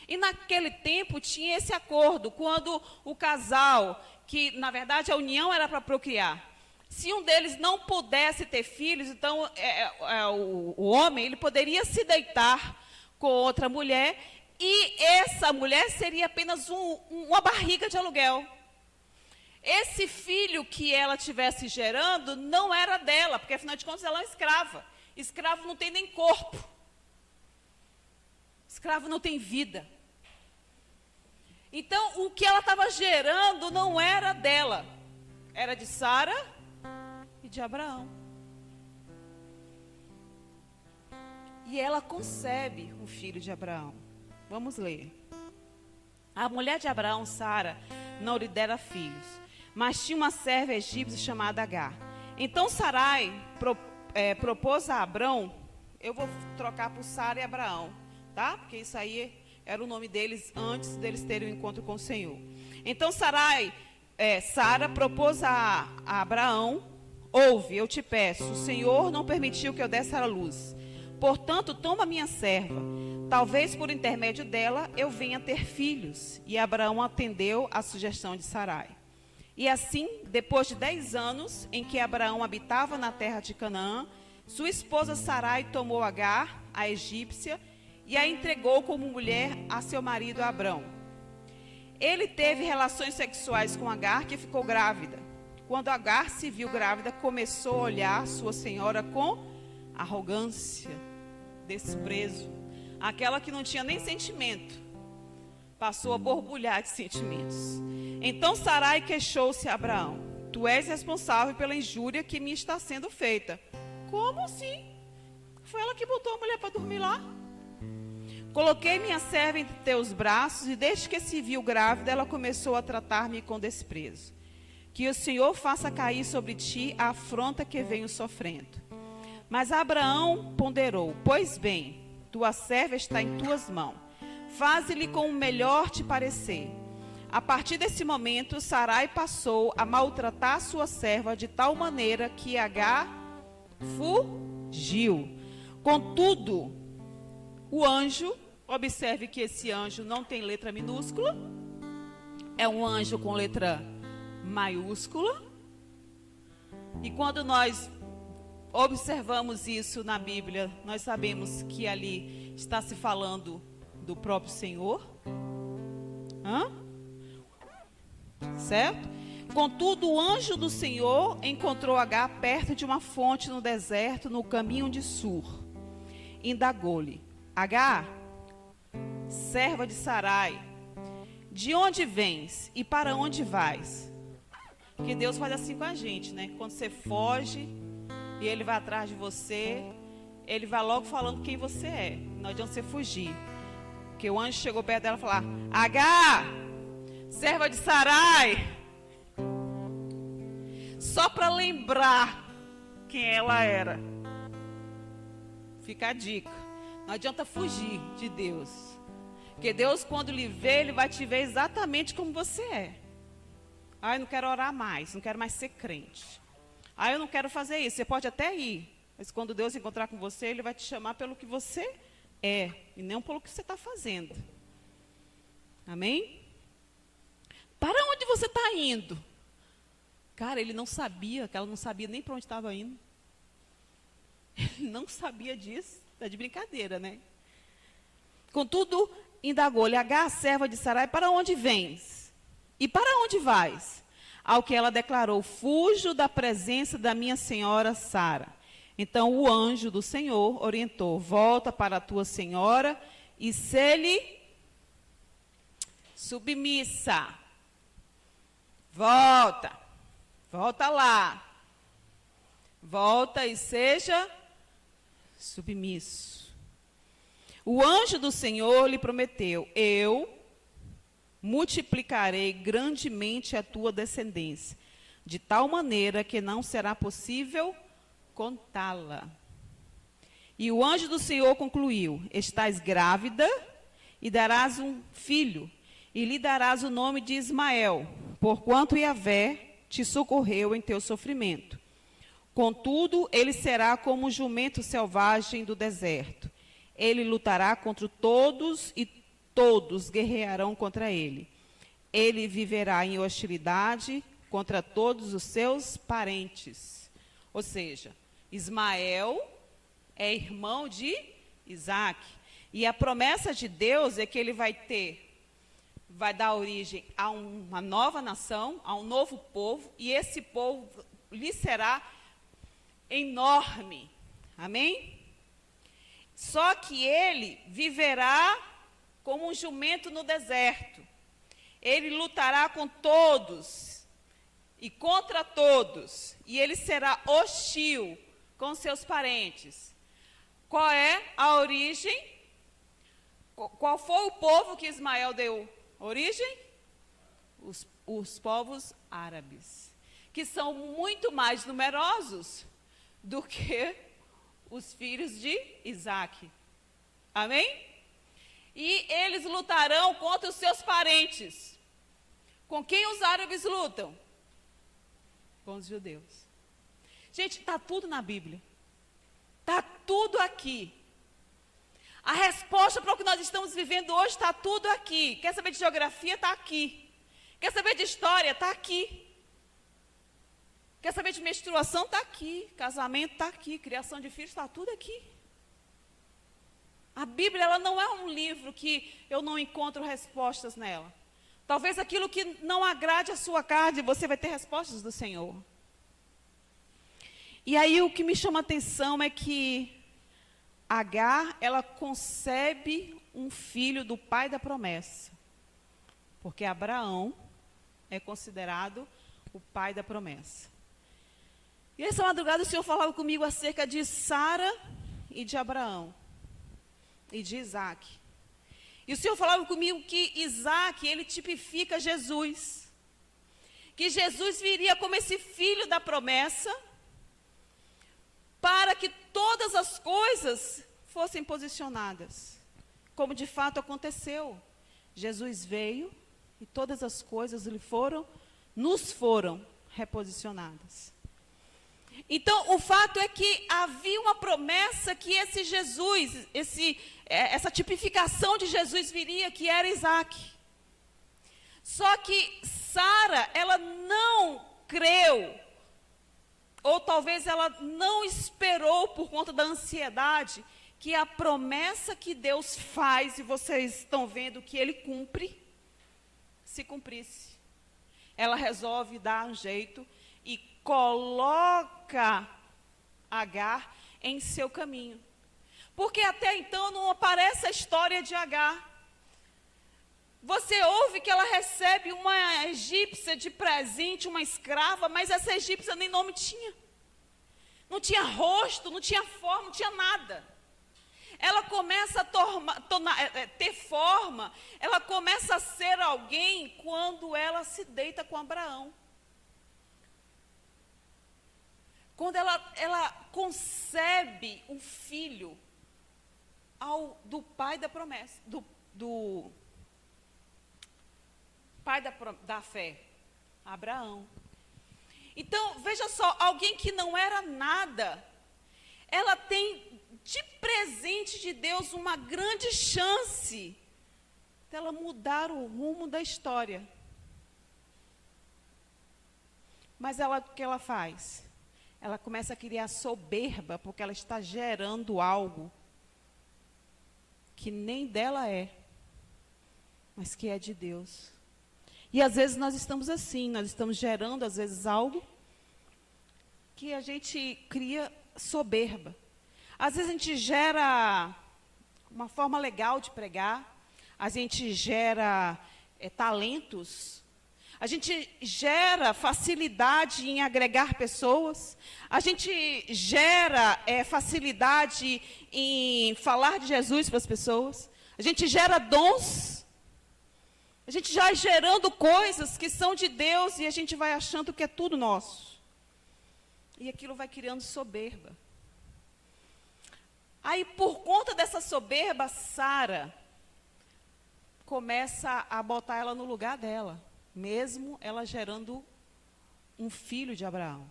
E naquele tempo tinha esse acordo, quando o casal, que na verdade a união era para procriar, se um deles não pudesse ter filhos, então o homem ele poderia se deitar com outra mulher, e essa mulher seria apenas uma barriga de aluguel. esse filho que ela estivesse gerando não era dela, porque afinal de contas ela é uma escrava. Escravo não tem nem corpo. Escravo não tem vida. Então, o que ela estava gerando não era dela. Era de Sara e de Abraão. E ela concebe o filho de Abraão. Vamos ler. A mulher de Abraão, Sara, não lhe dera filhos, mas tinha uma serva egípcia chamada Agar. Então Sarai propôs a Abrão, eu vou trocar por Sara e Abraão, tá? Porque isso aí era o nome deles antes deles terem o encontro com o Senhor. Então Sara propôs a Abraão, ouve, eu te peço, o Senhor não permitiu que eu desse à luz. Portanto, toma minha serva, talvez por intermédio dela eu venha ter filhos. E Abraão atendeu à sugestão de Sarai. E assim, depois de 10 anos em que Abraão habitava na terra de Canaã, sua esposa Sarai tomou Agar, a egípcia, e a entregou como mulher a seu marido Abrão. Ele teve relações sexuais com Agar, que ficou grávida. Quando Agar se viu grávida, começou a olhar sua senhora com arrogância, desprezo. Aquela que não tinha nem sentimento, passou a borbulhar de sentimentos. Então Sarai queixou-se a Abraão: tu és responsável pela injúria que me está sendo feita. Como assim? Foi ela que botou a mulher para dormir lá? Coloquei minha serva entre teus braços, e desde que se viu grávida, ela começou a tratar-me com desprezo. Que o Senhor faça cair sobre ti a afronta que venho sofrendo. Mas Abraão ponderou: pois bem, tua serva está em tuas mãos. Faze-lhe como melhor te parecer. A partir desse momento, Sarai passou a maltratar sua serva de tal maneira que Agar fugiu. Contudo, o anjo, observe que esse anjo não tem letra minúscula, é um anjo com letra maiúscula. E quando nós observamos isso na Bíblia, nós sabemos que ali está se falando do próprio Senhor. Certo? Contudo, o anjo do Senhor encontrou Agar perto de uma fonte no deserto, no caminho de Sur. Indagou-lhe: Agar, serva de Sarai, de onde vens e para onde vais? Porque Deus faz assim com a gente, né? Quando você foge e Ele vai atrás de você, Ele vai logo falando quem você é. Não adianta você fugir. Porque o anjo chegou perto dela e falou: Agar, serva de Sarai. Só para lembrar quem ela era. Fica a dica. Não adianta fugir de Deus. Porque Deus, quando lhe vê, Ele vai te ver exatamente como você é. Ah, eu não quero orar mais, não quero mais ser crente. Ah, eu não quero fazer isso. Você pode até ir, mas quando Deus encontrar com você, Ele vai te chamar pelo que você é, e não pelo que você está fazendo. Amém? Para onde você está indo? Cara, ele não sabia, que ela não sabia nem para onde estava indo. Ele não sabia disso. Está de brincadeira, né? Contudo, indagou-lhe: Agar, serva de Sarai, para onde vens? E para onde vais? Ao que ela declarou: fujo da presença da minha senhora Sara. Então o anjo do Senhor orientou: volta para a tua senhora e se-lhe submissa. Volta lá. Volta e seja submisso. O anjo do Senhor lhe prometeu: eu multiplicarei grandemente a tua descendência, de tal maneira que não será possível contá-la. E o anjo do Senhor concluiu: estás grávida e darás um filho, e lhe darás o nome de Ismael, porquanto Yahvé te socorreu em teu sofrimento. Contudo, ele será como um jumento selvagem do deserto. Ele lutará contra todos e todos guerrearão contra ele. Ele viverá em hostilidade contra todos os seus parentes. Ou seja, Ismael é irmão de Isaac. E a promessa de Deus é que ele vai ter vai dar origem a uma nova nação, a um novo povo, e esse povo lhe será enorme. Amém? Só que ele viverá como um jumento no deserto. Ele lutará com todos e contra todos, e ele será hostil com seus parentes. Qual é a origem? Qual foi o povo que Ismael deu origem? Os povos árabes, que são muito mais numerosos do que os filhos de Isaac. Amém? E eles lutarão contra os seus parentes. Com quem os árabes lutam? Com os judeus. Gente, está tudo na Bíblia. Está tudo aqui. A resposta para o que nós estamos vivendo hoje está tudo aqui. Quer saber de geografia? Está aqui. Quer saber de história? Está aqui. Quer saber de menstruação? Está aqui. Casamento está aqui. Criação de filhos está tudo aqui. A Bíblia, ela não é um livro que eu não encontro respostas nela. Talvez aquilo que não agrade a sua carne, você vai ter respostas do Senhor. E aí o que me chama a atenção é que Agar, ela concebe um filho do pai da promessa. Porque Abraão é considerado o pai da promessa. E essa madrugada o Senhor falava comigo acerca de Sara e de Abraão. E de Isaac. E o Senhor falava comigo que Isaac, ele tipifica Jesus. Que Jesus viria como esse filho da promessa, para que todas as coisas fossem posicionadas. Como de fato aconteceu. Jesus veio e todas as coisas nos foram reposicionadas. Então, o fato é que havia uma promessa que esse Jesus, essa tipificação de Jesus viria, que era Isaac. Só que Sara, ela não creu, ou talvez ela não esperou por conta da ansiedade, que a promessa que Deus faz, e vocês estão vendo que Ele cumpre, se cumprisse. Ela resolve dar um jeito e coloca Agar em seu caminho. Porque até então não aparece a história de Agar. Você ouve que ela recebe uma egípcia de presente, uma escrava, mas essa egípcia nem nome tinha. Não tinha rosto, não tinha forma, não tinha nada. Ela começa a ter forma, ela começa a ser alguém quando ela se deita com Abraão. Quando ela concebe um filho do pai da promessa, do pai da fé, Abraão. Então, veja só, alguém que não era nada, ela tem de presente de Deus uma grande chance dela mudar o rumo da história. Mas o que ela faz? Ela começa a criar soberba, porque ela está gerando algo que nem dela é, mas que é de Deus. E às vezes nós estamos assim, nós estamos gerando às vezes algo que a gente cria soberba. Às vezes a gente gera uma forma legal de pregar, a gente gera talentos, a gente gera facilidade em agregar pessoas, a gente gera facilidade em falar de Jesus para as pessoas, a gente gera dons, a gente já gerando coisas que são de Deus e a gente vai achando que é tudo nosso. E aquilo vai criando soberba. Aí, por conta dessa soberba, Sara começa a botar ela no lugar dela, mesmo ela gerando um filho de Abraão.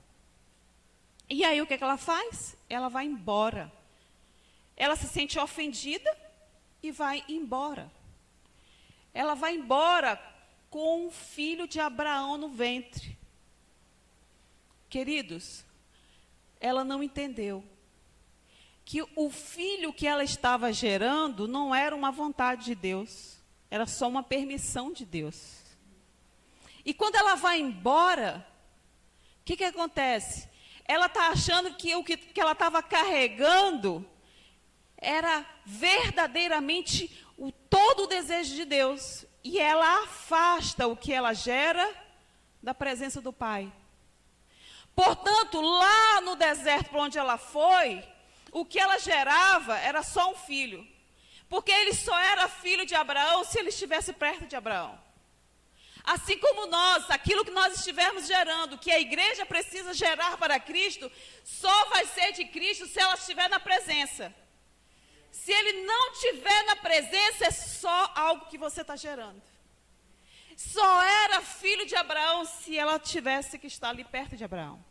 E aí, o que ela faz? Ela vai embora. Ela se sente ofendida e vai embora. Ela vai embora com um filho de Abraão no ventre. Queridos, ela não entendeu que o filho que ela estava gerando não era uma vontade de Deus. era só uma permissão de Deus. E quando ela vai embora, o que acontece? Ela está achando que o que ela estava carregando era verdadeiramente todo o desejo de Deus. E ela afasta o que ela gera da presença do Pai. Portanto, lá no deserto para onde ela foi, o que ela gerava era só um filho. Porque ele só era filho de Abraão se ele estivesse perto de Abraão. Assim como nós, aquilo que nós estivermos gerando, que a igreja precisa gerar para Cristo, só vai ser de Cristo se ela estiver na presença. Se ele não estiver na presença, é só algo que você está gerando. Só era filho de Abraão se ela tivesse que estar ali perto de Abraão.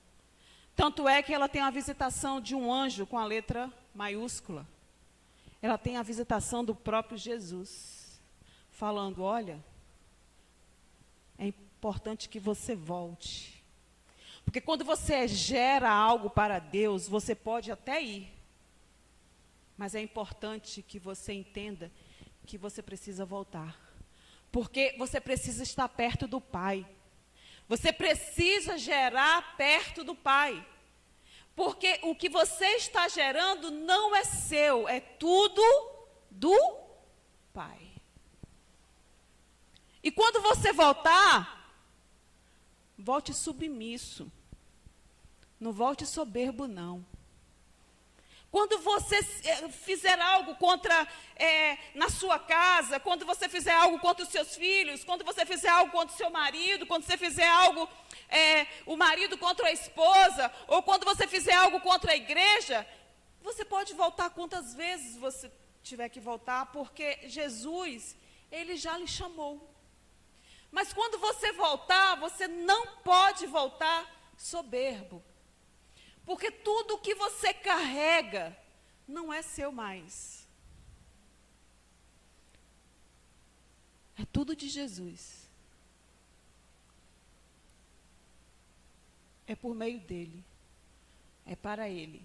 Tanto é que ela tem a visitação de um anjo com a letra maiúscula. Ela tem a visitação do próprio Jesus, falando, olha, é importante que você volte. Porque quando você gera algo para Deus, você pode até ir. Mas é importante que você entenda que você precisa voltar. Porque você precisa estar perto do Pai. Você precisa gerar perto do Pai. Porque o que você está gerando não é seu, é tudo do Pai. E quando você voltar, volte submisso. Não volte soberbo, não. Quando você fizer algo na sua casa, quando você fizer algo contra os seus filhos, quando você fizer algo contra o seu marido, quando você fizer algo, o marido contra a esposa, ou quando você fizer algo contra a igreja, você pode voltar quantas vezes você tiver que voltar, porque Jesus, Ele já lhe chamou. Mas quando você voltar, você não pode voltar soberbo. Porque tudo que você carrega não é seu mais. É tudo de Jesus. É por meio dele. É para ele.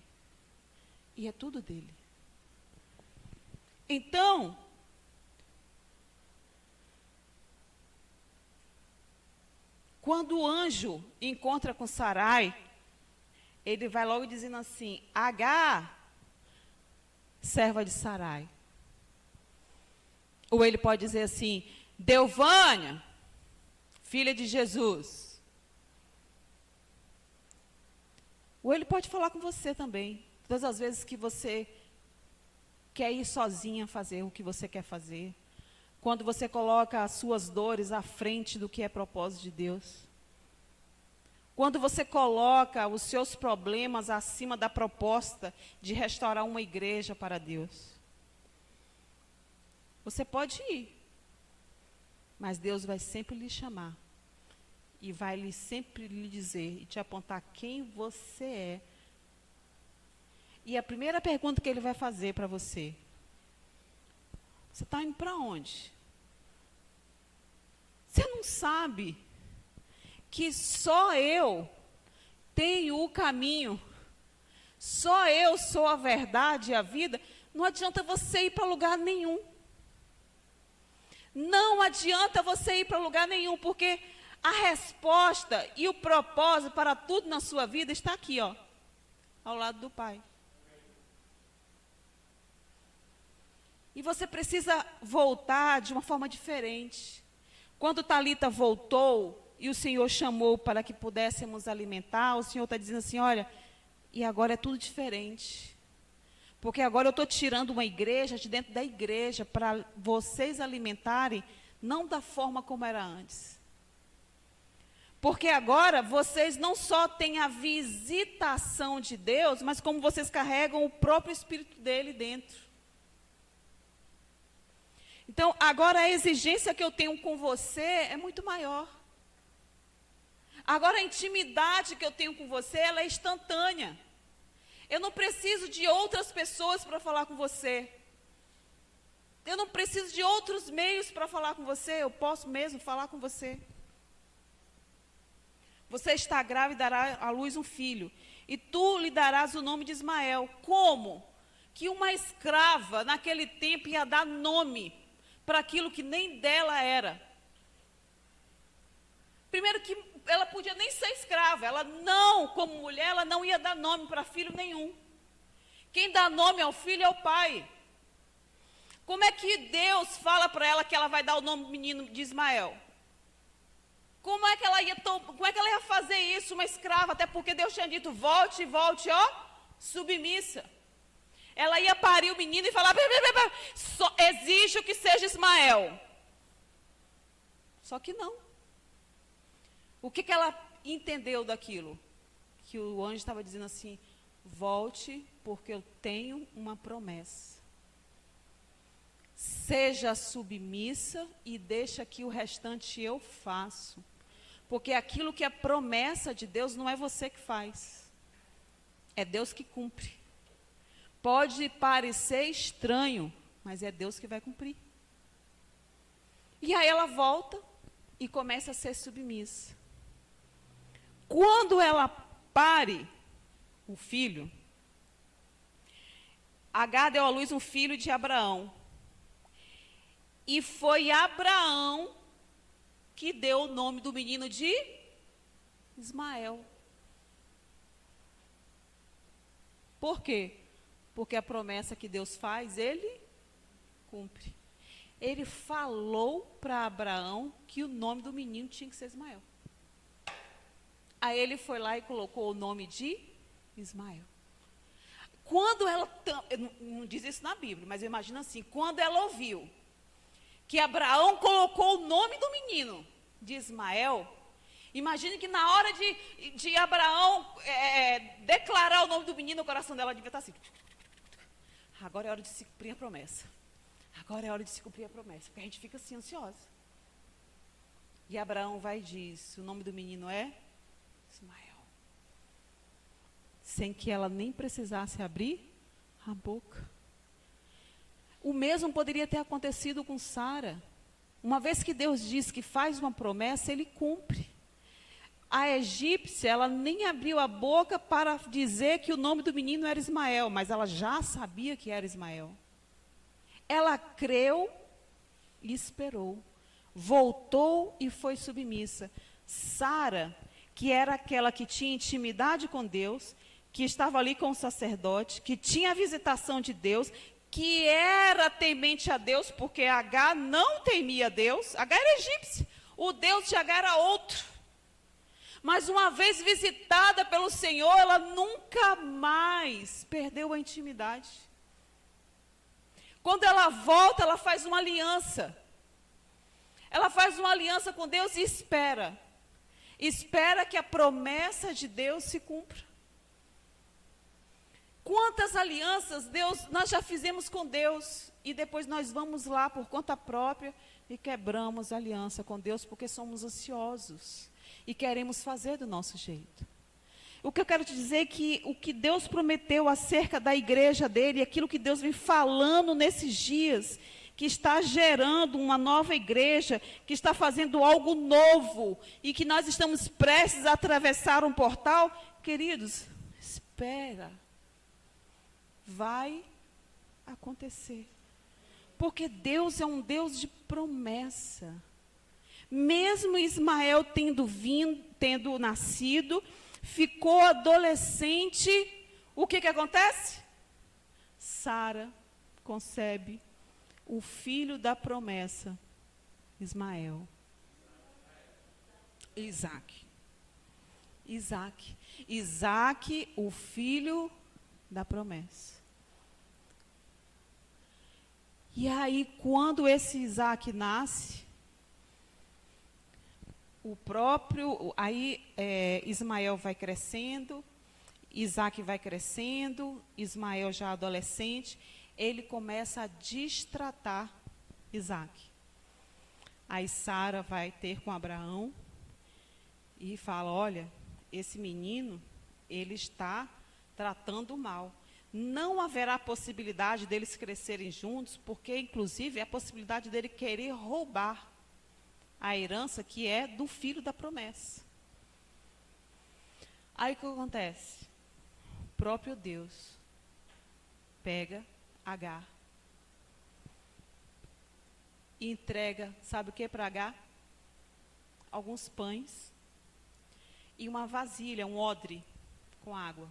E é tudo dele. Então, quando o anjo encontra com Sarai, ele vai logo dizendo assim, Agar, serva de Sarai. Ou ele pode dizer assim, Deuvânia, filha de Jesus. Ou ele pode falar com você também. Todas as vezes que você quer ir sozinha fazer o que você quer fazer. Quando você coloca as suas dores à frente do que é propósito de Deus. Quando você coloca os seus problemas acima da proposta de restaurar uma igreja para Deus. Você pode ir. Mas Deus vai sempre lhe chamar. E vai sempre lhe dizer e te apontar quem você é. E a primeira pergunta que Ele vai fazer para você. Você está indo para onde? Você não sabe que só eu tenho o caminho, só eu sou a verdade e a vida, não adianta você ir para lugar nenhum. Não adianta você ir para lugar nenhum, porque a resposta e o propósito para tudo na sua vida está aqui, ó, ao lado do Pai. E você precisa voltar de uma forma diferente. Quando Talita voltou, e o Senhor chamou para que pudéssemos alimentar, o Senhor está dizendo assim, olha, e agora é tudo diferente. Porque agora eu estou tirando uma igreja de dentro da igreja para vocês alimentarem, não da forma como era antes. Porque agora vocês não só têm a visitação de Deus, mas como vocês carregam o próprio Espírito dele dentro. Então, agora a exigência que eu tenho com você é muito maior. Agora a intimidade que eu tenho com você, ela é instantânea. Eu não preciso de outras pessoas para falar com você. Eu não preciso de outros meios para falar com você. Eu posso mesmo falar com você. Você está grávida e dará à luz um filho. E tu lhe darás o nome de Ismael. Como? Que uma escrava naquele tempo ia dar nome para aquilo que nem dela era. Primeiro que ela podia nem ser escrava, ela não, como mulher, ela não ia dar nome para filho nenhum. Quem dá nome ao filho é o pai. Como é que Deus fala para ela que ela vai dar o nome do menino de Ismael? Como é que ela ia fazer isso, uma escrava? Até porque Deus tinha dito, volte, volte, ó, submissa. Ela ia parir o menino e falar, só exige que seja Ismael. Só que não. O que ela entendeu daquilo? Que o anjo estava dizendo assim, volte, porque eu tenho uma promessa. Seja submissa e deixa que o restante eu faço. Porque aquilo que é promessa de Deus não é você que faz. É Deus que cumpre. Pode parecer estranho, mas é Deus que vai cumprir. E aí ela volta e começa a ser submissa. Quando ela pare o filho, Agar deu à luz um filho de Abraão. E foi Abraão que deu o nome do menino de Ismael. Por quê? Porque a promessa que Deus faz, ele cumpre. Ele falou para Abraão que o nome do menino tinha que ser Ismael. Aí ele foi lá e colocou o nome de Ismael. Quando ela, não diz isso na Bíblia, mas eu imagino assim, quando ela ouviu que Abraão colocou o nome do menino de Ismael, imagine que na hora de Abraão declarar o nome do menino, o coração dela devia estar assim. Agora é hora de se cumprir a promessa. Agora é hora de se cumprir a promessa, porque a gente fica assim ansiosa. E Abraão vai e diz, o nome do menino é Ismael. Sem que ela nem precisasse abrir a boca. O mesmo poderia ter acontecido com Sara. Uma vez que Deus diz que faz uma promessa, ele cumpre. A egípcia, ela nem abriu a boca para dizer que o nome do menino era Ismael, mas ela já sabia que era Ismael. Ela creu e esperou. Voltou e foi submissa. Sara, que era aquela que tinha intimidade com Deus, que estava ali com o sacerdote, que tinha a visitação de Deus, que era temente a Deus, porque Agar não temia a Deus. Agar era egípcia. O Deus de Agar era outro. Mas uma vez visitada pelo Senhor, ela nunca mais perdeu a intimidade. Quando ela volta, ela faz uma aliança. Ela faz uma aliança com Deus e espera. Espera que a promessa de Deus se cumpra. Quantas alianças nós já fizemos com Deus e depois nós vamos lá por conta própria e quebramos a aliança com Deus porque somos ansiosos e queremos fazer do nosso jeito. O que eu quero te dizer é que o que Deus prometeu acerca da igreja dele, aquilo que Deus vem falando nesses dias, que está gerando uma nova igreja, que está fazendo algo novo e que nós estamos prestes a atravessar um portal, queridos, espera. Vai acontecer. Porque Deus é um Deus de promessa. Mesmo Ismael tendo nascido, ficou adolescente, o que acontece? Sara concebe o filho da promessa, Ismael. Isaac, o filho da promessa. E aí, quando esse Isaac nasce, Ismael vai crescendo, Isaac vai crescendo, Ismael já adolescente, ele começa a destratar Isaac. Aí Sara vai ter com Abraão e fala, olha, esse menino, ele está tratando mal. Não haverá possibilidade deles crescerem juntos, porque, inclusive, é a possibilidade dele querer roubar a herança que é do filho da promessa. Aí o que acontece? O próprio Deus pega Agar e entrega, sabe o que para Agar? Alguns pães e uma vasilha, um odre com água.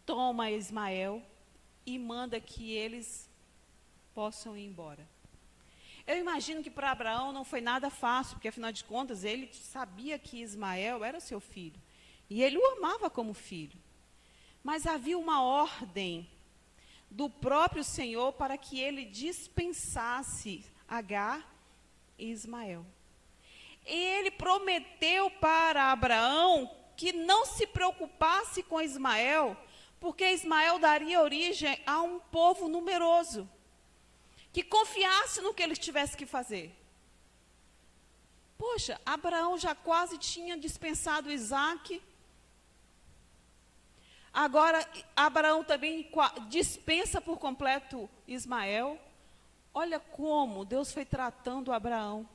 Toma Ismael e manda que eles possam ir embora. Eu imagino que para Abraão não foi nada fácil, porque afinal de contas ele sabia que Ismael era seu filho. E ele o amava como filho. Mas havia uma ordem do próprio Senhor para que ele dispensasse Agar e Ismael. E ele prometeu para Abraão que não se preocupasse com Ismael, porque Ismael daria origem a um povo numeroso, que confiasse no que ele tivesse que fazer. Poxa, Abraão já quase tinha dispensado Isaque. Agora, Abraão também dispensa por completo Ismael. Olha como Deus foi tratando Abraão.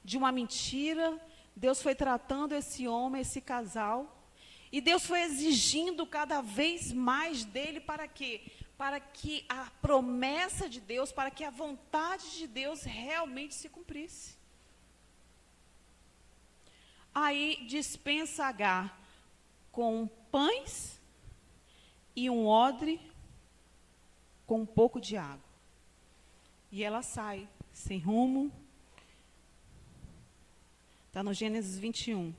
De uma mentira, Deus foi tratando esse homem, esse casal. E Deus foi exigindo cada vez mais dele para quê? Para que a promessa de Deus, para que a vontade de Deus realmente se cumprisse. Aí dispensa Agar com pães e um odre com um pouco de água. E ela sai, sem rumo. Está no Gênesis 21.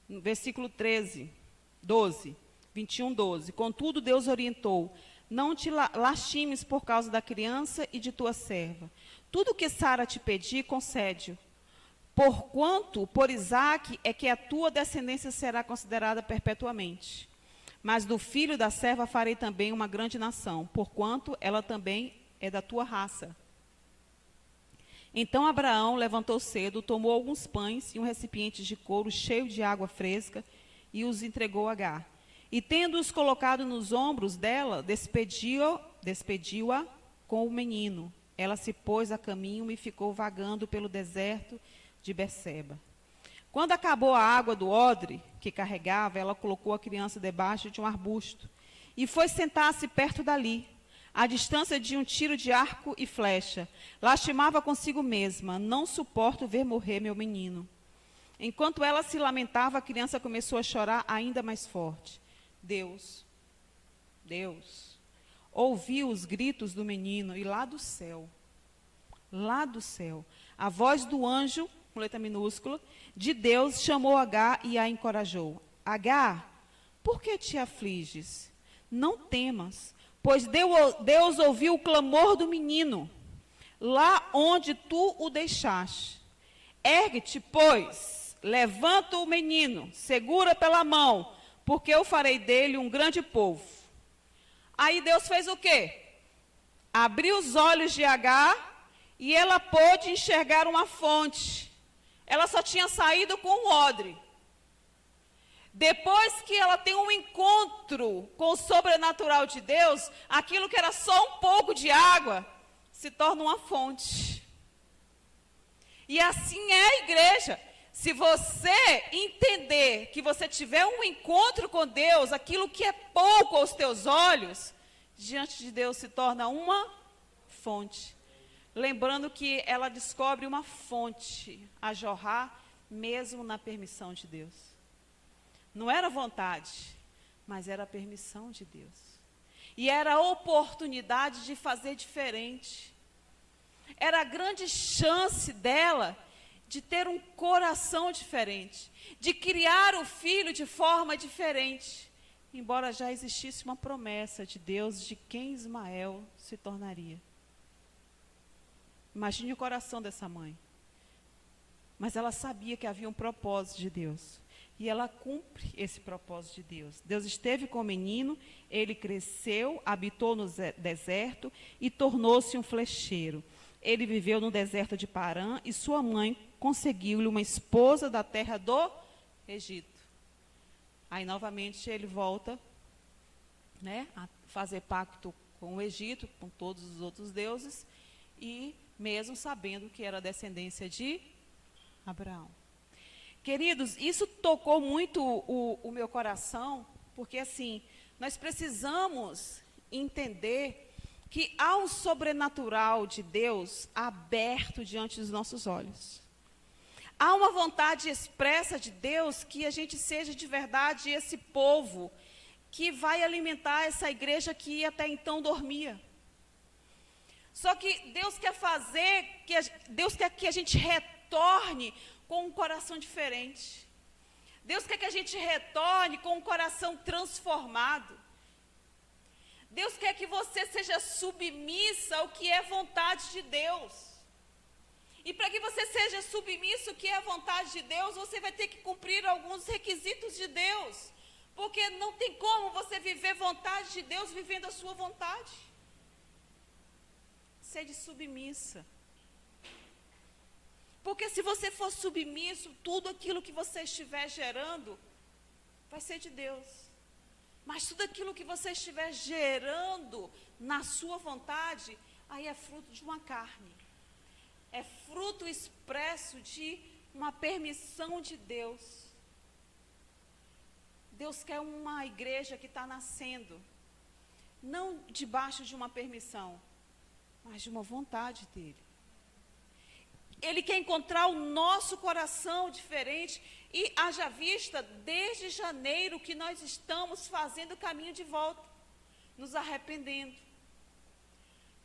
No versículo 21, 12. Contudo, Deus orientou: não te lastimes por causa da criança e de tua serva. Tudo que Sara te pedir, concede-o. Porquanto, por Isaque, é que a tua descendência será considerada perpetuamente. Mas do filho da serva farei também uma grande nação, porquanto ela também é da tua raça. Então Abraão levantou cedo, tomou alguns pães e um recipiente de couro cheio de água fresca e os entregou a Agar. E tendo-os colocado nos ombros dela, despediu-a com o menino. Ela se pôs a caminho e ficou vagando pelo deserto de Berseba. Quando acabou a água do odre que carregava, ela colocou a criança debaixo de um arbusto e foi sentar-se perto dali, à distância de um tiro de arco e flecha. Lastimava consigo mesma: não suporto ver morrer meu menino. Enquanto ela se lamentava, a criança começou a chorar ainda mais forte. Deus, ouviu os gritos do menino e lá do céu, a voz do anjo, com letra minúscula, de Deus chamou Agar e a encorajou. Agar, por que te afliges? Não temas, pois Deus ouviu o clamor do menino, lá onde tu o deixaste. Ergue-te, pois, levanta o menino, segura pela mão, porque eu farei dele um grande povo. Aí Deus fez o quê? Abriu os olhos de Agar e ela pôde enxergar uma fonte. Ela só tinha saído com um odre. Depois que ela tem um encontro com o sobrenatural de Deus, aquilo que era só um pouco de água se torna uma fonte. E assim é a igreja. Se você entender que você tiver um encontro com Deus, aquilo que é pouco aos teus olhos, diante de Deus se torna uma fonte. Lembrando que ela descobre uma fonte a jorrar, mesmo na permissão de Deus. Não era vontade, mas era a permissão de Deus. E era a oportunidade de fazer diferente. Era a grande chance dela de ter um coração diferente, de criar o filho de forma diferente, embora já existisse uma promessa de Deus de quem Ismael se tornaria. Imagine o coração dessa mãe. Mas ela sabia que havia um propósito de Deus. E ela cumpre esse propósito de Deus. Deus esteve com o menino, ele cresceu, habitou no deserto e tornou-se um flecheiro. Ele viveu no deserto de Parã e sua mãe conseguiu-lhe uma esposa da terra do Egito. Aí novamente ele volta né, a fazer pacto com o Egito, com todos os outros deuses, e mesmo sabendo que era descendência de Abraão. Queridos, isso tocou muito o meu coração, porque assim, nós precisamos entender que há um sobrenatural de Deus aberto diante dos nossos olhos. Há uma vontade expressa de Deus que a gente seja de verdade esse povo que vai alimentar essa igreja que até então dormia. Só que Deus quer Deus quer que a gente retorne com um coração diferente. Deus quer que a gente retorne com um coração transformado. Deus quer que você seja submissa ao que é vontade de Deus. E para que você seja submisso ao que é a vontade de Deus, você vai ter que cumprir alguns requisitos de Deus. Porque não tem como você viver vontade de Deus vivendo a sua vontade. Sede submissa. Porque se você for submisso, tudo aquilo que você estiver gerando vai ser de Deus. Mas tudo aquilo que você estiver gerando na sua vontade, aí é fruto de uma carne. É fruto expresso de uma permissão de Deus. Deus quer uma igreja que está nascendo, não debaixo de uma permissão, mas de uma vontade dEle. Ele quer encontrar o nosso coração diferente e haja vista desde janeiro que nós estamos fazendo o caminho de volta, nos arrependendo,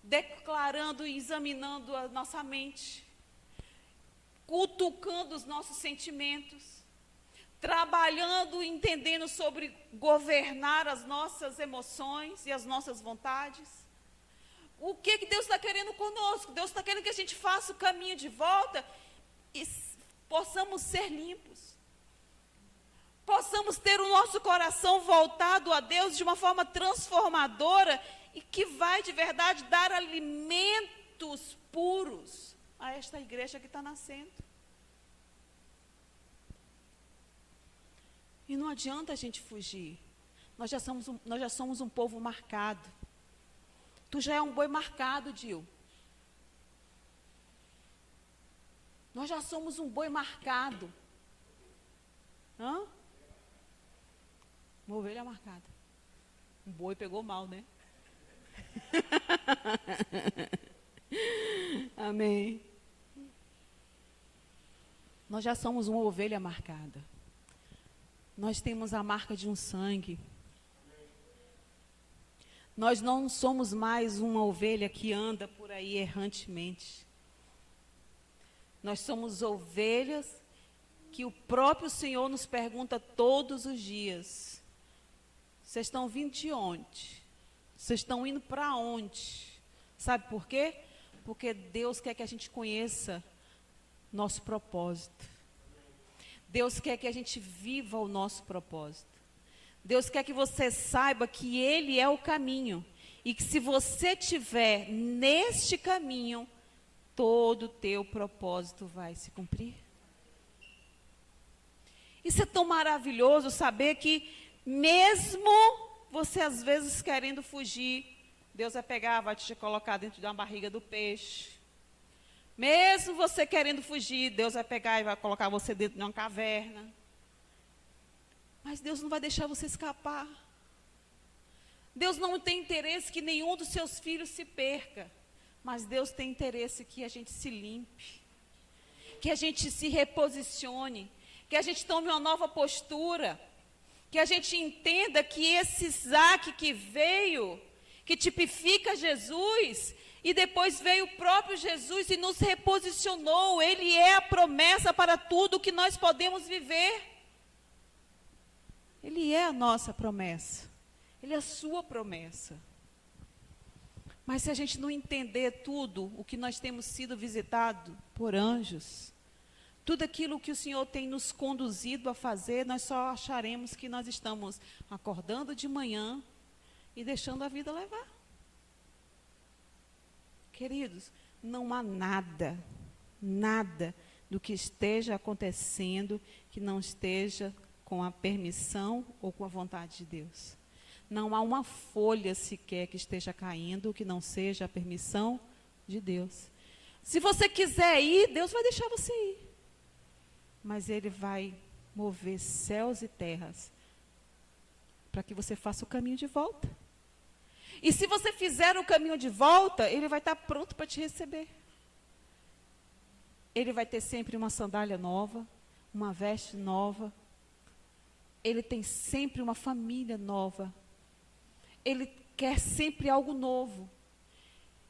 declarando e examinando a nossa mente, cutucando os nossos sentimentos, trabalhando e entendendo sobre governar as nossas emoções e as nossas vontades. O que Deus está querendo conosco? Deus está querendo que a gente faça o caminho de volta e possamos ser limpos. Possamos ter o nosso coração voltado a Deus de uma forma transformadora e que vai de verdade dar alimentos puros a esta igreja que está nascendo. E não adianta a gente fugir. Nós já somos um povo marcado. Tu já é um boi marcado, Dil. Nós já somos um boi marcado. Hã? Uma ovelha marcada. Um boi pegou mal, né? Amém. Nós já somos uma ovelha marcada. Nós temos a marca de um sangue. Nós não somos mais uma ovelha que anda por aí errantemente. Nós somos ovelhas que o próprio Senhor nos pergunta todos os dias: vocês estão vindo de onde? Vocês estão indo para onde? Sabe por quê? Porque Deus quer que a gente conheça nosso propósito. Deus quer que a gente viva o nosso propósito. Deus quer que você saiba que Ele é o caminho. E que se você estiver neste caminho, todo o teu propósito vai se cumprir. Isso é tão maravilhoso saber que mesmo você às vezes querendo fugir, Deus vai pegar, vai te colocar dentro de uma barriga do peixe. Mesmo você querendo fugir, Deus vai pegar e vai colocar você dentro de uma caverna. Mas Deus não vai deixar você escapar. Deus não tem interesse que nenhum dos seus filhos se perca. Mas Deus tem interesse que a gente se limpe. Que a gente se reposicione. Que a gente tome uma nova postura. Que a gente entenda que esse Isaac que veio, que tipifica Jesus, e depois veio o próprio Jesus e nos reposicionou. Ele é a promessa para tudo que nós podemos viver. Ele é a nossa promessa. Ele é a sua promessa. Mas se a gente não entender tudo o que nós temos sido visitado por anjos, tudo aquilo que o Senhor tem nos conduzido a fazer, nós só acharemos que nós estamos acordando de manhã e deixando a vida levar. Queridos, não há nada do que esteja acontecendo que não esteja com a permissão ou com a vontade de Deus. Não há uma folha sequer que esteja caindo que não seja a permissão de Deus. Se você quiser ir, Deus vai deixar você ir. Mas Ele vai mover céus e terras para que você faça o caminho de volta. E se você fizer o caminho de volta, Ele vai estar pronto para te receber. Ele vai ter sempre uma sandália nova, uma veste nova. Ele tem sempre uma família nova. Ele quer sempre algo novo.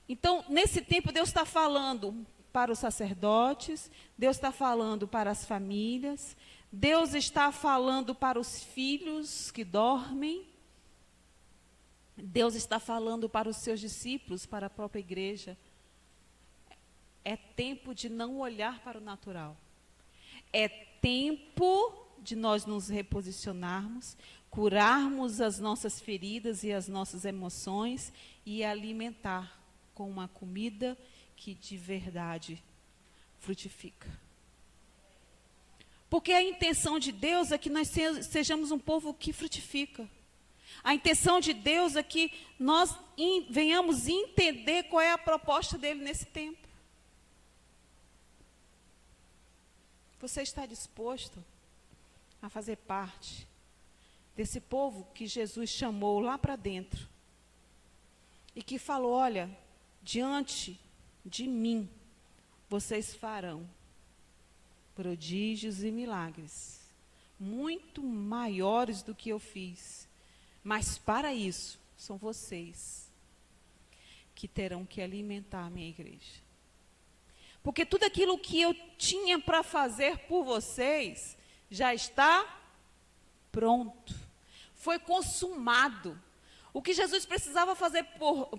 Então, nesse tempo, Deus está falando para os sacerdotes, Deus está falando para as famílias, Deus está falando para os filhos que dormem, Deus está falando para os seus discípulos, para a própria igreja. É tempo de não olhar para o natural. É tempo de nós nos reposicionarmos, curarmos as nossas feridas e as nossas emoções e alimentar com uma comida que de verdade frutifica. Porque a intenção de Deus é que nós sejamos um povo que frutifica. A intenção de Deus é que nós venhamos entender qual é a proposta dele nesse tempo. Você está disposto a fazer parte desse povo que Jesus chamou lá para dentro e que falou: olha, diante de mim vocês farão prodígios e milagres muito maiores do que eu fiz, mas para isso são vocês que terão que alimentar a minha igreja. Porque tudo aquilo que eu tinha para fazer por vocês já está pronto. Foi consumado. O que Jesus precisava fazer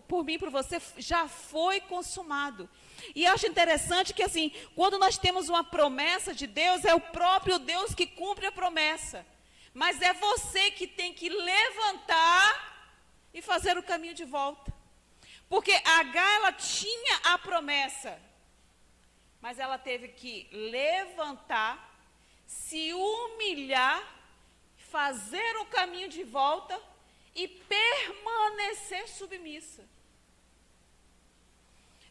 por mim e por você já foi consumado. E eu acho interessante que, assim, quando nós temos uma promessa de Deus, é o próprio Deus que cumpre a promessa. Mas é você que tem que levantar e fazer o caminho de volta. Porque Agar, ela tinha a promessa, mas ela teve que levantar, se humilhar, fazer o caminho de volta e permanecer submissa.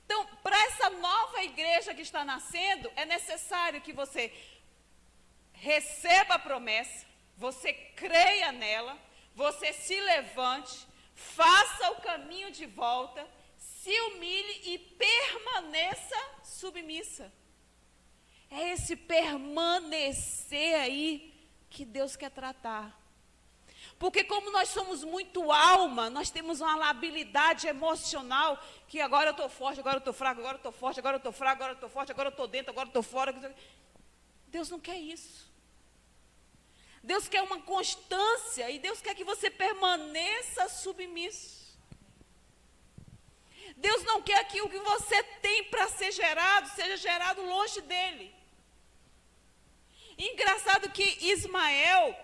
Então, para essa nova igreja que está nascendo, é necessário que você receba a promessa, você creia nela, você se levante, faça o caminho de volta, se humilhe e permaneça submissa. É esse permanecer aí que Deus quer tratar. Porque como nós somos muito alma, nós temos uma labilidade emocional, que agora eu estou forte, agora eu estou fraco, agora eu estou forte, agora eu estou fraco, agora eu estou forte, agora eu estou dentro, agora eu estou fora. Deus não quer isso. Deus quer uma constância e Deus quer que você permaneça submisso. Deus não quer que o que você tem para ser gerado, seja gerado longe dele. Engraçado que Ismael,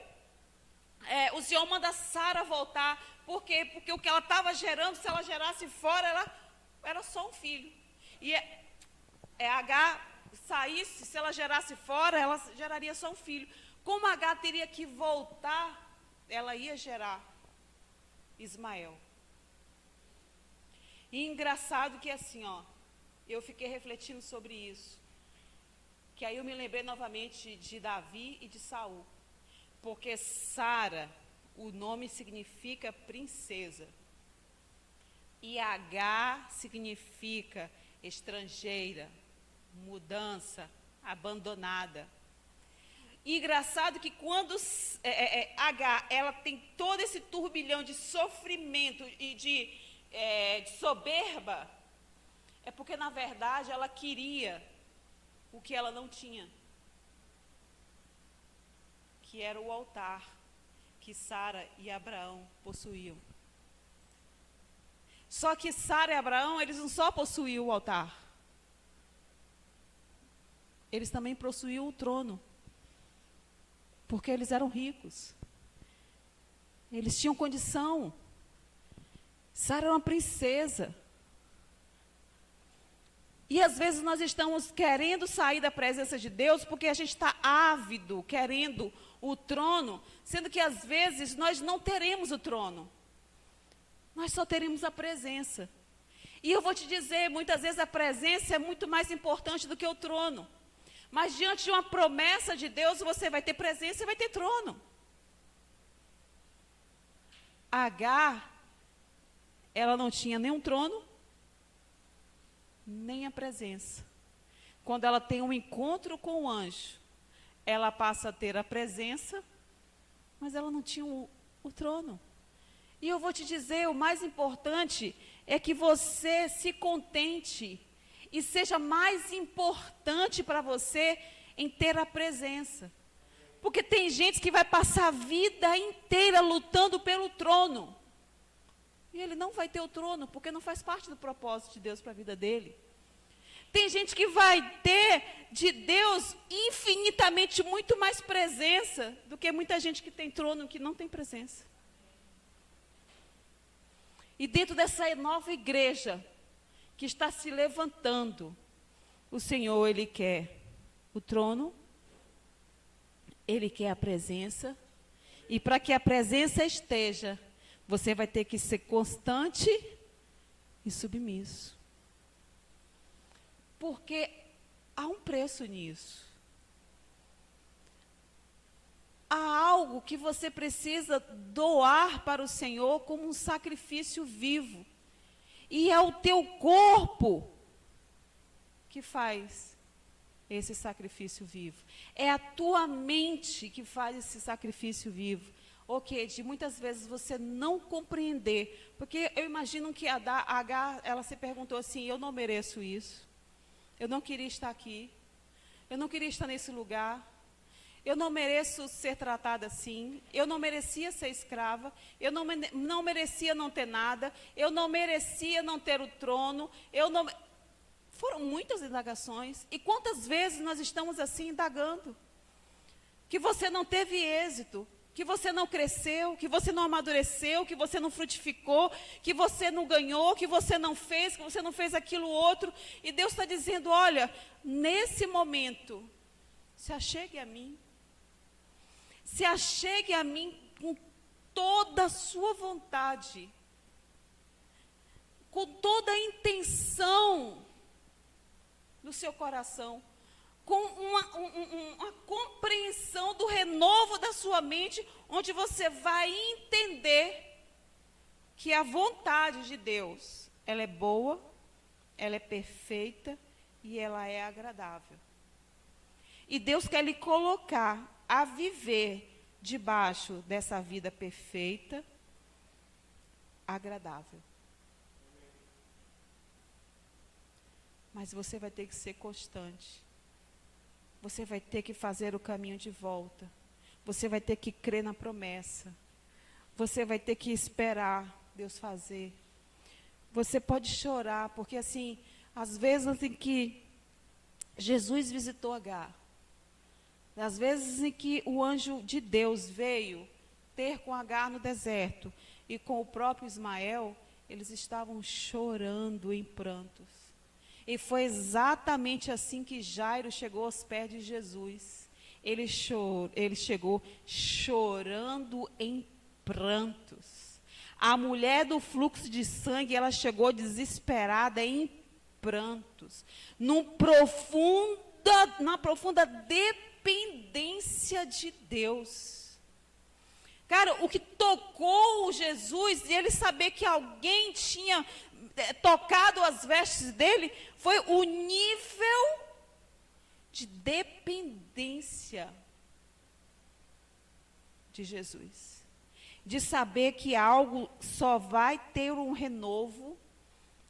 o Senhor manda Sara voltar. Por quê? Porque o que ela estava gerando, se ela gerasse fora, era só um filho. E Agar saísse, se ela gerasse fora, ela geraria só um filho. Como Agar teria que voltar, ela ia gerar Ismael. E engraçado que assim, eu fiquei refletindo sobre isso. Que aí eu me lembrei novamente de Davi e de Saul. Porque Sara, o nome significa princesa. E Agar significa estrangeira, mudança, abandonada. E engraçado que quando Agar, ela tem todo esse turbilhão de sofrimento e de soberba, é porque na verdade ela queria o que ela não tinha, que era o altar que Sara e Abraão possuíam. Só que Sara e Abraão, eles não só possuíam o altar, eles também possuíam o trono, porque eles eram ricos, eles tinham condição. Sara era uma princesa. E às vezes nós estamos querendo sair da presença de Deus porque a gente está ávido, querendo o trono, sendo que às vezes nós não teremos o trono. nós só teremos a presença. E eu vou te dizer, muitas vezes a presença é muito mais importante do que o trono. Mas diante de uma promessa de Deus, você vai ter presença e vai ter trono. Agar, ela não tinha nem um trono, nem a presença. Quando ela tem um encontro com o anjo, ela passa a ter a presença, mas ela não tinha o trono. E eu vou te dizer, o mais importante é que você se contente e seja mais importante para você em ter a presença. Porque tem gente que vai passar a vida inteira lutando pelo trono. E ele não vai ter o trono, porque não faz parte do propósito de Deus para a vida dele. Tem gente que vai ter de Deus infinitamente muito mais presença do que muita gente que tem trono que não tem presença. E dentro dessa nova igreja que está se levantando, o Senhor, Ele quer o trono, Ele quer a presença, e para que a presença esteja, você vai ter que ser constante e submisso. Porque há um preço nisso. Há algo que você precisa doar para o Senhor como um sacrifício vivo. E é o teu corpo que faz esse sacrifício vivo. É a tua mente que faz esse sacrifício vivo. Ok, de muitas vezes você não compreender. Porque eu imagino que a Agar, ela se perguntou assim, eu não mereço isso. Eu não queria estar aqui. Eu não queria estar nesse lugar. Eu não mereço ser tratada assim. Eu não merecia ser escrava. Eu não merecia não ter nada. Eu não merecia não ter o trono. Foram muitas indagações. E quantas vezes nós estamos assim indagando? Que você não teve êxito. Que você não cresceu. Que você não amadureceu. Que você não frutificou. Que você não ganhou. Que você não fez. Que você não fez aquilo outro. E Deus está dizendo, olha, nesse momento, se achegue a mim. Se achegue a mim com toda a sua vontade, com toda a intenção do seu coração, com uma compreensão do renovo da sua mente, onde você vai entender que a vontade de Deus, ela é boa, ela é perfeita e ela é agradável. E Deus quer lhe colocar a viver debaixo dessa vida perfeita, agradável. Mas você vai ter que ser constante. Você vai ter que fazer o caminho de volta. Você vai ter que crer na promessa. Você vai ter que esperar Deus fazer. Você pode chorar, porque assim, às vezes em que Jesus visitou Agar, às vezes em que o anjo de Deus veio ter com Agar no deserto e com o próprio Ismael, eles estavam chorando em prantos. E foi exatamente assim que Jairo chegou aos pés de Jesus. Ele chegou chorando em prantos. A mulher do fluxo de sangue, ela chegou desesperada em prantos. Numa profunda dependência de Deus. Cara, o que tocou Jesus, e ele saber que alguém tinha tocado as vestes dele, foi o nível de dependência de Jesus. De saber que algo só vai ter um renovo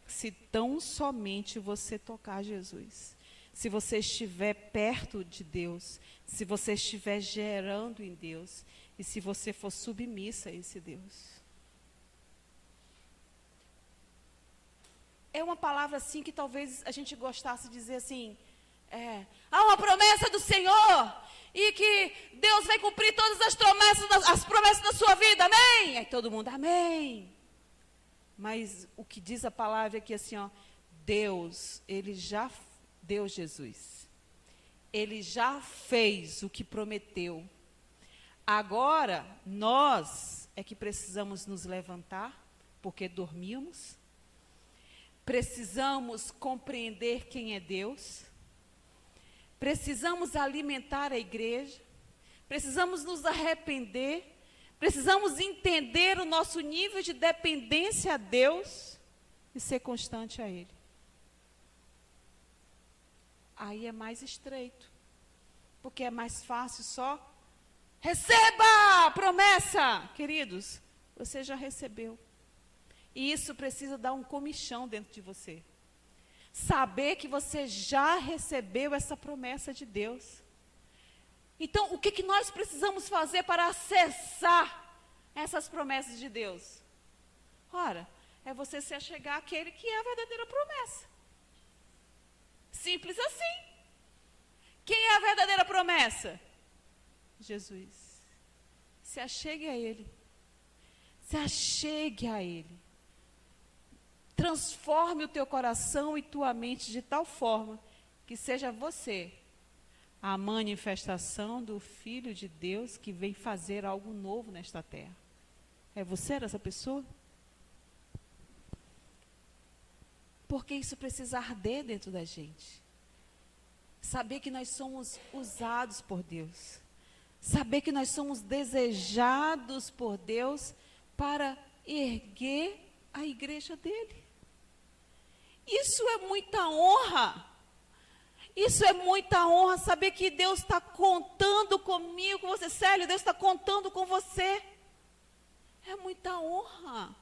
se tão somente você tocar Jesus. Se você estiver perto de Deus, se você estiver gerando em Deus, e se você for submissa a esse Deus. É uma palavra assim que talvez a gente gostasse de dizer assim, há uma promessa do Senhor, e que Deus vai cumprir todas as promessas da sua vida, amém? Aí todo mundo, amém. Mas o que diz a palavra é que assim, Deus Jesus, Ele já fez o que prometeu. Agora, nós é que precisamos nos levantar, porque dormíamos. Precisamos compreender quem é Deus. Precisamos alimentar a igreja. Precisamos nos arrepender. Precisamos entender o nosso nível de dependência a Deus e ser constante a Ele. Aí é mais estreito, porque é mais fácil só receba a promessa. Queridos, você já recebeu. E isso precisa dar um comichão dentro de você. Saber que você já recebeu essa promessa de Deus. Então, o que nós precisamos fazer para acessar essas promessas de Deus? Ora, é você se achegar àquele que é a verdadeira promessa. Simples assim. Quem é a verdadeira promessa? Jesus. Se achegue a Ele. Se achegue a Ele. Transforme o teu coração e tua mente de tal forma que seja você a manifestação do Filho de Deus que vem fazer algo novo nesta terra. É você essa pessoa? Porque isso precisa arder dentro da gente. Saber que nós somos usados por Deus. Saber que nós somos desejados por Deus para erguer a igreja dele. Isso é muita honra. Isso é muita honra, saber que Deus está contando comigo, com você. Célio, Deus está contando com você. É muita honra.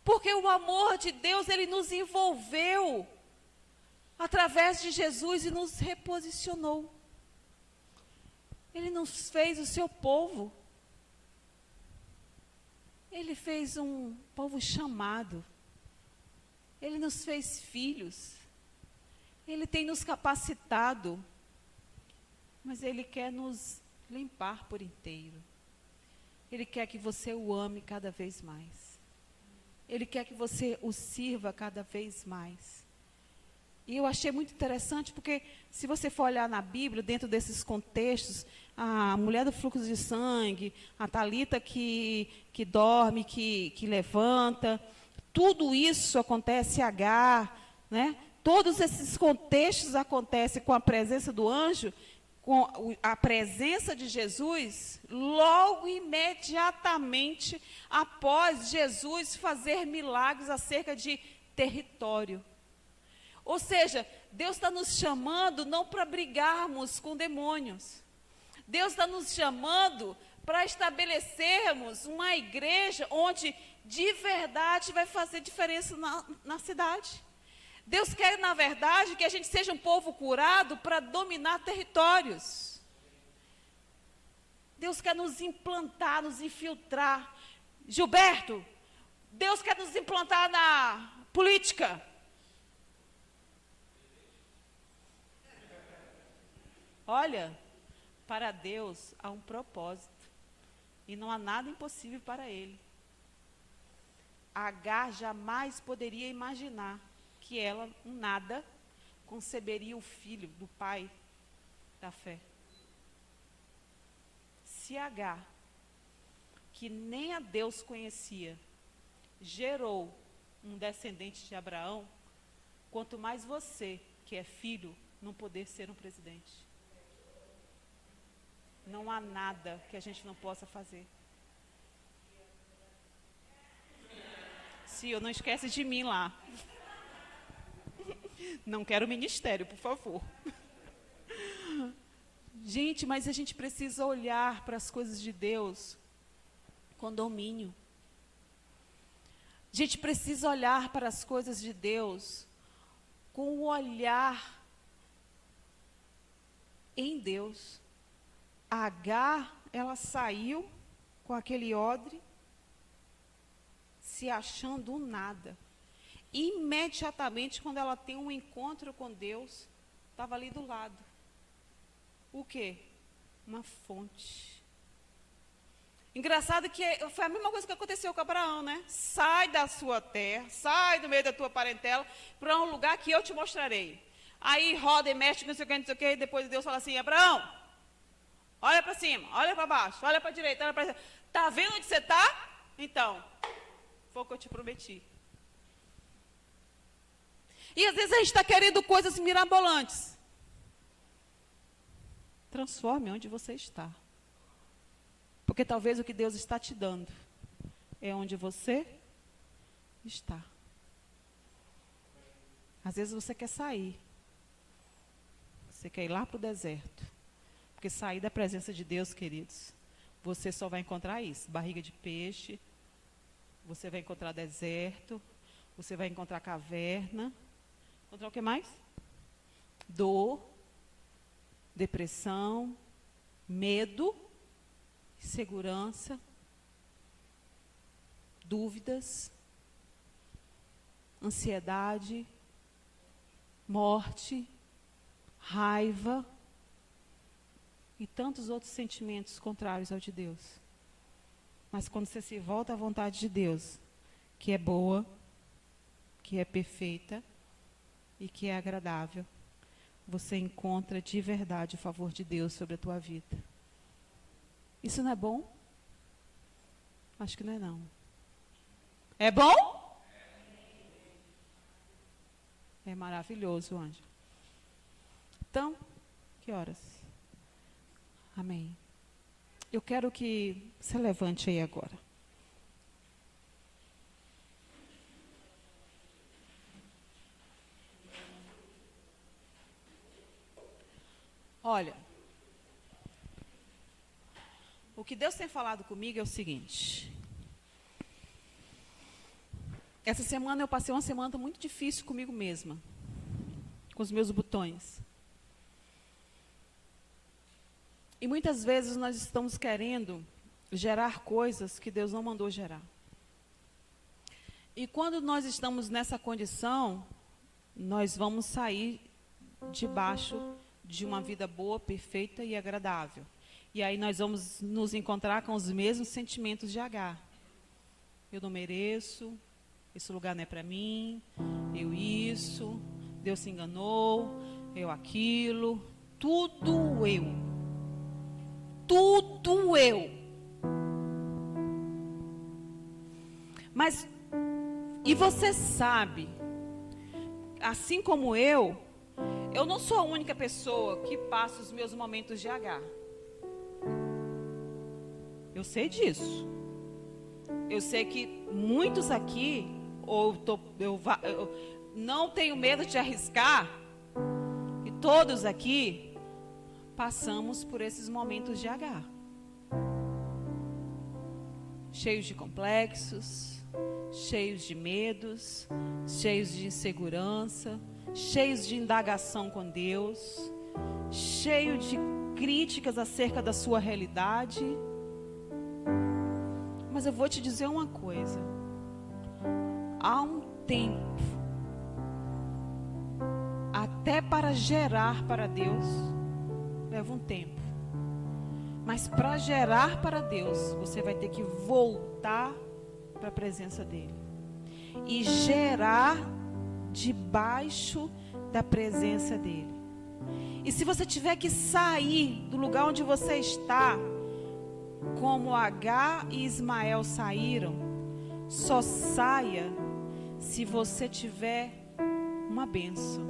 Porque o amor de Deus, Ele nos envolveu através de Jesus e nos reposicionou. Ele nos fez o seu povo. Ele fez um povo chamado. Ele nos fez filhos. Ele tem nos capacitado. Mas Ele quer nos limpar por inteiro. Ele quer que você o ame cada vez mais. Ele quer que você o sirva cada vez mais. E eu achei muito interessante, porque se você for olhar na Bíblia, dentro desses contextos, a mulher do fluxo de sangue, a Talita que dorme, que levanta, tudo isso acontece, Agar, né? Todos esses contextos acontecem com a presença do anjo, com a presença de Jesus, logo imediatamente após Jesus fazer milagres acerca de território. Ou seja, Deus está nos chamando não para brigarmos com demônios. Deus está nos chamando para estabelecermos uma igreja onde de verdade vai fazer diferença na cidade. Deus quer, na verdade, que a gente seja um povo curado para dominar territórios. Deus quer nos implantar, nos infiltrar. Gilberto, Deus quer nos implantar na política. Olha, para Deus há um propósito. E não há nada impossível para Ele. Agar jamais poderia imaginar que ela, nada, conceberia o filho do pai da fé. Se Agar, que nem a Deus conhecia, gerou um descendente de Abraão, quanto mais você, que é filho, não poder ser um presidente. Não há nada que a gente não possa fazer. Cio, não esquece de mim lá. Não quero ministério, por favor. Gente, mas a gente precisa olhar para as coisas de Deus com domínio. A gente precisa olhar para as coisas de Deus com o olhar em Deus. A Agar, ela saiu com aquele odre, se achando um nada. Imediatamente, quando ela tem um encontro com Deus, estava ali do lado. O quê? Uma fonte. Engraçado que foi a mesma coisa que aconteceu com Abraão, né? Sai da sua terra, sai do meio da tua parentela, para um lugar que eu te mostrarei. Aí roda e mexe, não sei o que, e depois Deus fala assim, Abraão, olha para cima, olha para baixo, olha para a direita, olha para a... Está vendo onde você está? Então, foi o que eu te prometi. E às vezes a gente está querendo coisas mirabolantes. Transforme onde você está. Porque talvez o que Deus está te dando é onde você está. Às vezes você quer sair. Você quer ir lá para o deserto. Porque sair da presença de Deus, queridos, você só vai encontrar isso. Barriga de peixe. Você vai encontrar deserto. Você vai encontrar caverna. Encontrar o que mais? Dor, depressão, medo, insegurança, dúvidas, ansiedade, morte, raiva e tantos outros sentimentos contrários ao de Deus. Mas quando você se volta à vontade de Deus, que é boa, que é perfeita e que é agradável, você encontra de verdade o favor de Deus sobre a tua vida. Isso não é bom? Acho que não é não. É bom? É maravilhoso, anjo. Então, que horas? Amém. Eu quero que você levante aí agora. Olha, o que Deus tem falado comigo é o seguinte. Essa semana eu passei uma semana muito difícil comigo mesma, com os meus botões. E muitas vezes nós estamos querendo gerar coisas que Deus não mandou gerar. E quando nós estamos nessa condição, nós vamos sair debaixo de uma vida boa, perfeita e agradável. E aí nós vamos nos encontrar com os mesmos sentimentos de Agar. Eu não mereço, esse lugar não é para mim, eu isso, Deus se enganou, eu aquilo, tudo eu. Tudo eu. Mas, e você sabe, assim como eu não sou a única pessoa que passa os meus momentos de Agar. Eu sei disso. Eu sei que muitos aqui, eu não tenho medo de arriscar, e todos aqui passamos por esses momentos de Agar. Cheios de complexos, cheios de medos, cheios de insegurança, cheios de indagação com Deus, cheio de críticas acerca da sua realidade. Mas eu vou te dizer uma coisa. Há um tempo, até para gerar para Deus, leva um tempo. Mas para gerar para Deus, você vai ter que voltar para a presença dEle. E gerar debaixo da presença dEle. E se você tiver que sair do lugar onde você está, como Agar e Ismael saíram, só saia se você tiver uma bênção,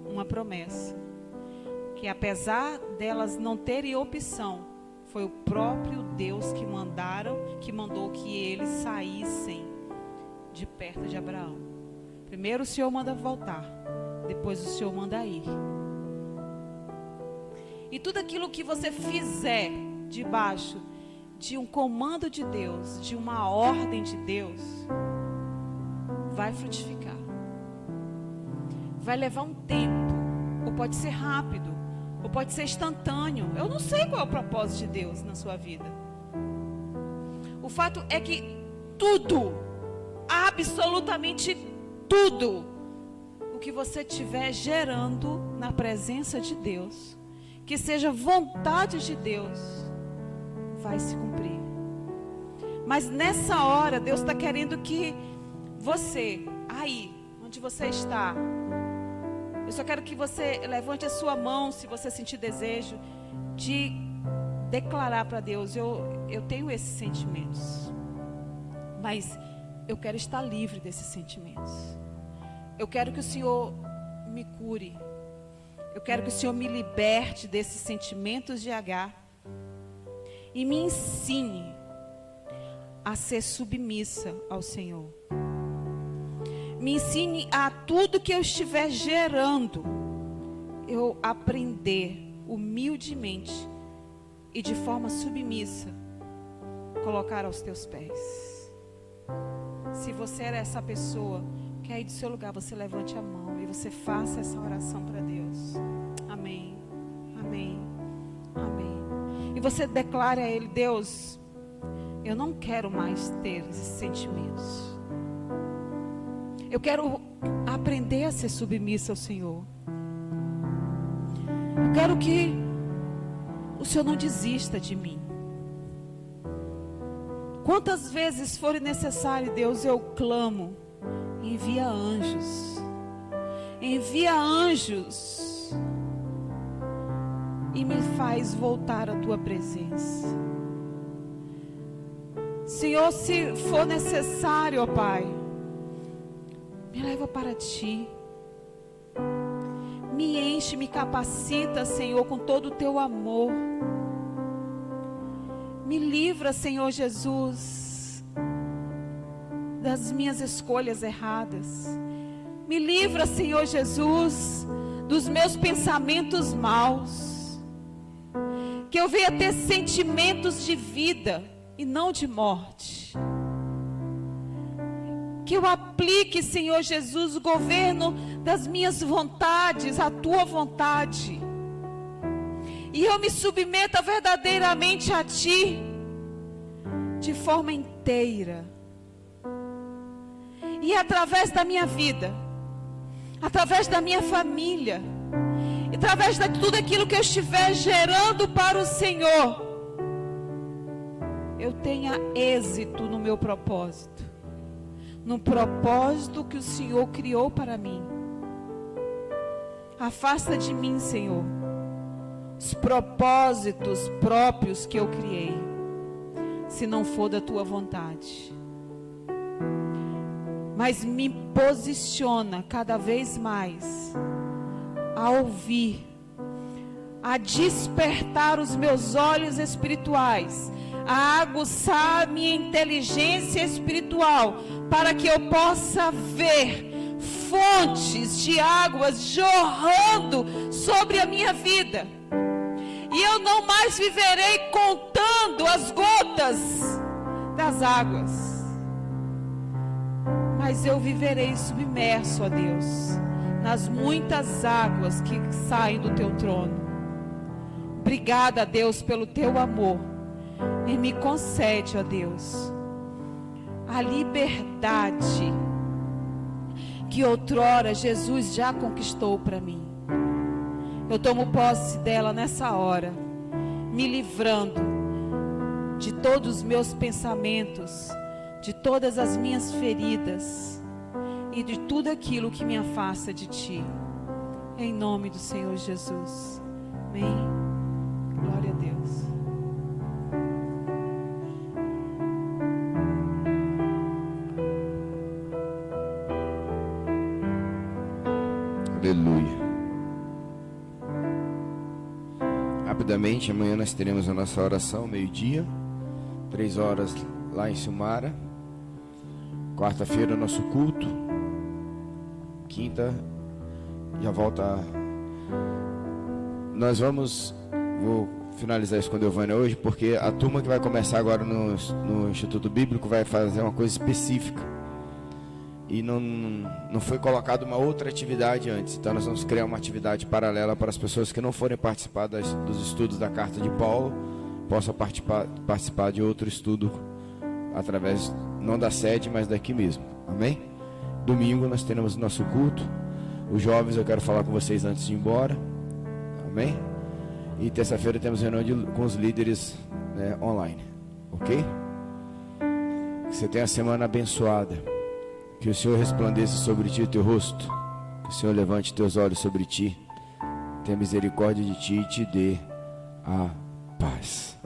uma promessa. Que apesar delas não terem opção, foi o próprio Deus que mandou que eles saíssem de perto de Abraão. Primeiro o Senhor manda voltar, depois o Senhor manda ir. E tudo aquilo que você fizer debaixo de um comando de Deus, de uma ordem de Deus, vai frutificar. Vai levar um tempo, ou pode ser rápido, ou pode ser instantâneo. Eu não sei qual é o propósito de Deus na sua vida. O fato é que tudo, absolutamente tudo, o que você estiver gerando na presença de Deus, que seja vontade de Deus, vai se cumprir. Mas nessa hora, Deus está querendo que você, aí, onde você está, eu só quero que você levante a sua mão, se você sentir desejo, de declarar para Deus: eu tenho esses sentimentos. Mas eu quero estar livre desses sentimentos. Eu quero que o Senhor me cure. Eu quero que o Senhor me liberte desses sentimentos de H. E me ensine a ser submissa ao Senhor. Me ensine a tudo que eu estiver gerando, eu aprender humildemente e de forma submissa, colocar aos teus pés. Se você era essa pessoa, que aí do seu lugar você levante a mão e você faça essa oração para Deus. Amém, amém, amém. E você declare a Ele: Deus, eu não quero mais ter esses sentimentos. Eu quero aprender a ser submissa ao Senhor. Eu quero que o Senhor não desista de mim. Quantas vezes for necessário, Deus, eu clamo. Envia anjos. Envia anjos. E me faz voltar à tua presença. Senhor, se for necessário, ó Pai, me leva para ti. Me enche, me capacita, Senhor, com todo o teu amor. Me livra, Senhor Jesus, das minhas escolhas erradas. Me livra, Senhor Jesus, dos meus pensamentos maus. Que eu venha ter sentimentos de vida e não de morte. Que eu aplique, Senhor Jesus, o governo das minhas vontades, a tua vontade. E eu me submeta verdadeiramente a ti, de forma inteira. E através da minha vida, através da minha família, através de tudo aquilo que eu estiver gerando para o Senhor, eu tenha êxito no meu propósito. No propósito que o Senhor criou para mim. Afasta de mim, Senhor, os propósitos próprios que eu criei, se não for da tua vontade. Mas me posiciona cada vez mais a ouvir, a despertar os meus olhos espirituais, a aguçar a minha inteligência espiritual, para que eu possa ver fontes de águas jorrando sobre a minha vida. E eu não mais viverei contando as gotas das águas, mas eu viverei submerso, ó Deus, nas muitas águas que saem do teu trono. Obrigada, Deus, pelo teu amor. E me concede, ó Deus, a liberdade que outrora Jesus já conquistou para mim. Eu tomo posse dela nessa hora, me livrando de todos os meus pensamentos, de todas as minhas feridas e de tudo aquilo que me afasta de ti. Em nome do Senhor Jesus. Amém. Glória a Deus. Aleluia. Rapidamente, amanhã nós teremos a nossa oração, meio-dia, 3 horas lá em Silmara. Quarta-feira, nosso culto. Quinta, já volta. Vou finalizar isso com a Delvânia hoje, porque a turma que vai começar agora no Instituto Bíblico vai fazer uma coisa específica. E não foi colocada uma outra atividade antes. Então nós vamos criar uma atividade paralela para as pessoas que não forem participar dos estudos da Carta de Paulo, possam participar de outro estudo através, não da sede, mas daqui mesmo. Amém? Domingo nós teremos nosso culto. Os jovens eu quero falar com vocês antes de ir embora. Amém? E terça-feira temos reunião com os líderes, né, online. Ok? Que você tenha a semana abençoada. Que o Senhor resplandeça sobre ti o teu rosto. Que o Senhor levante teus olhos sobre ti. Tenha misericórdia de ti e te dê a paz.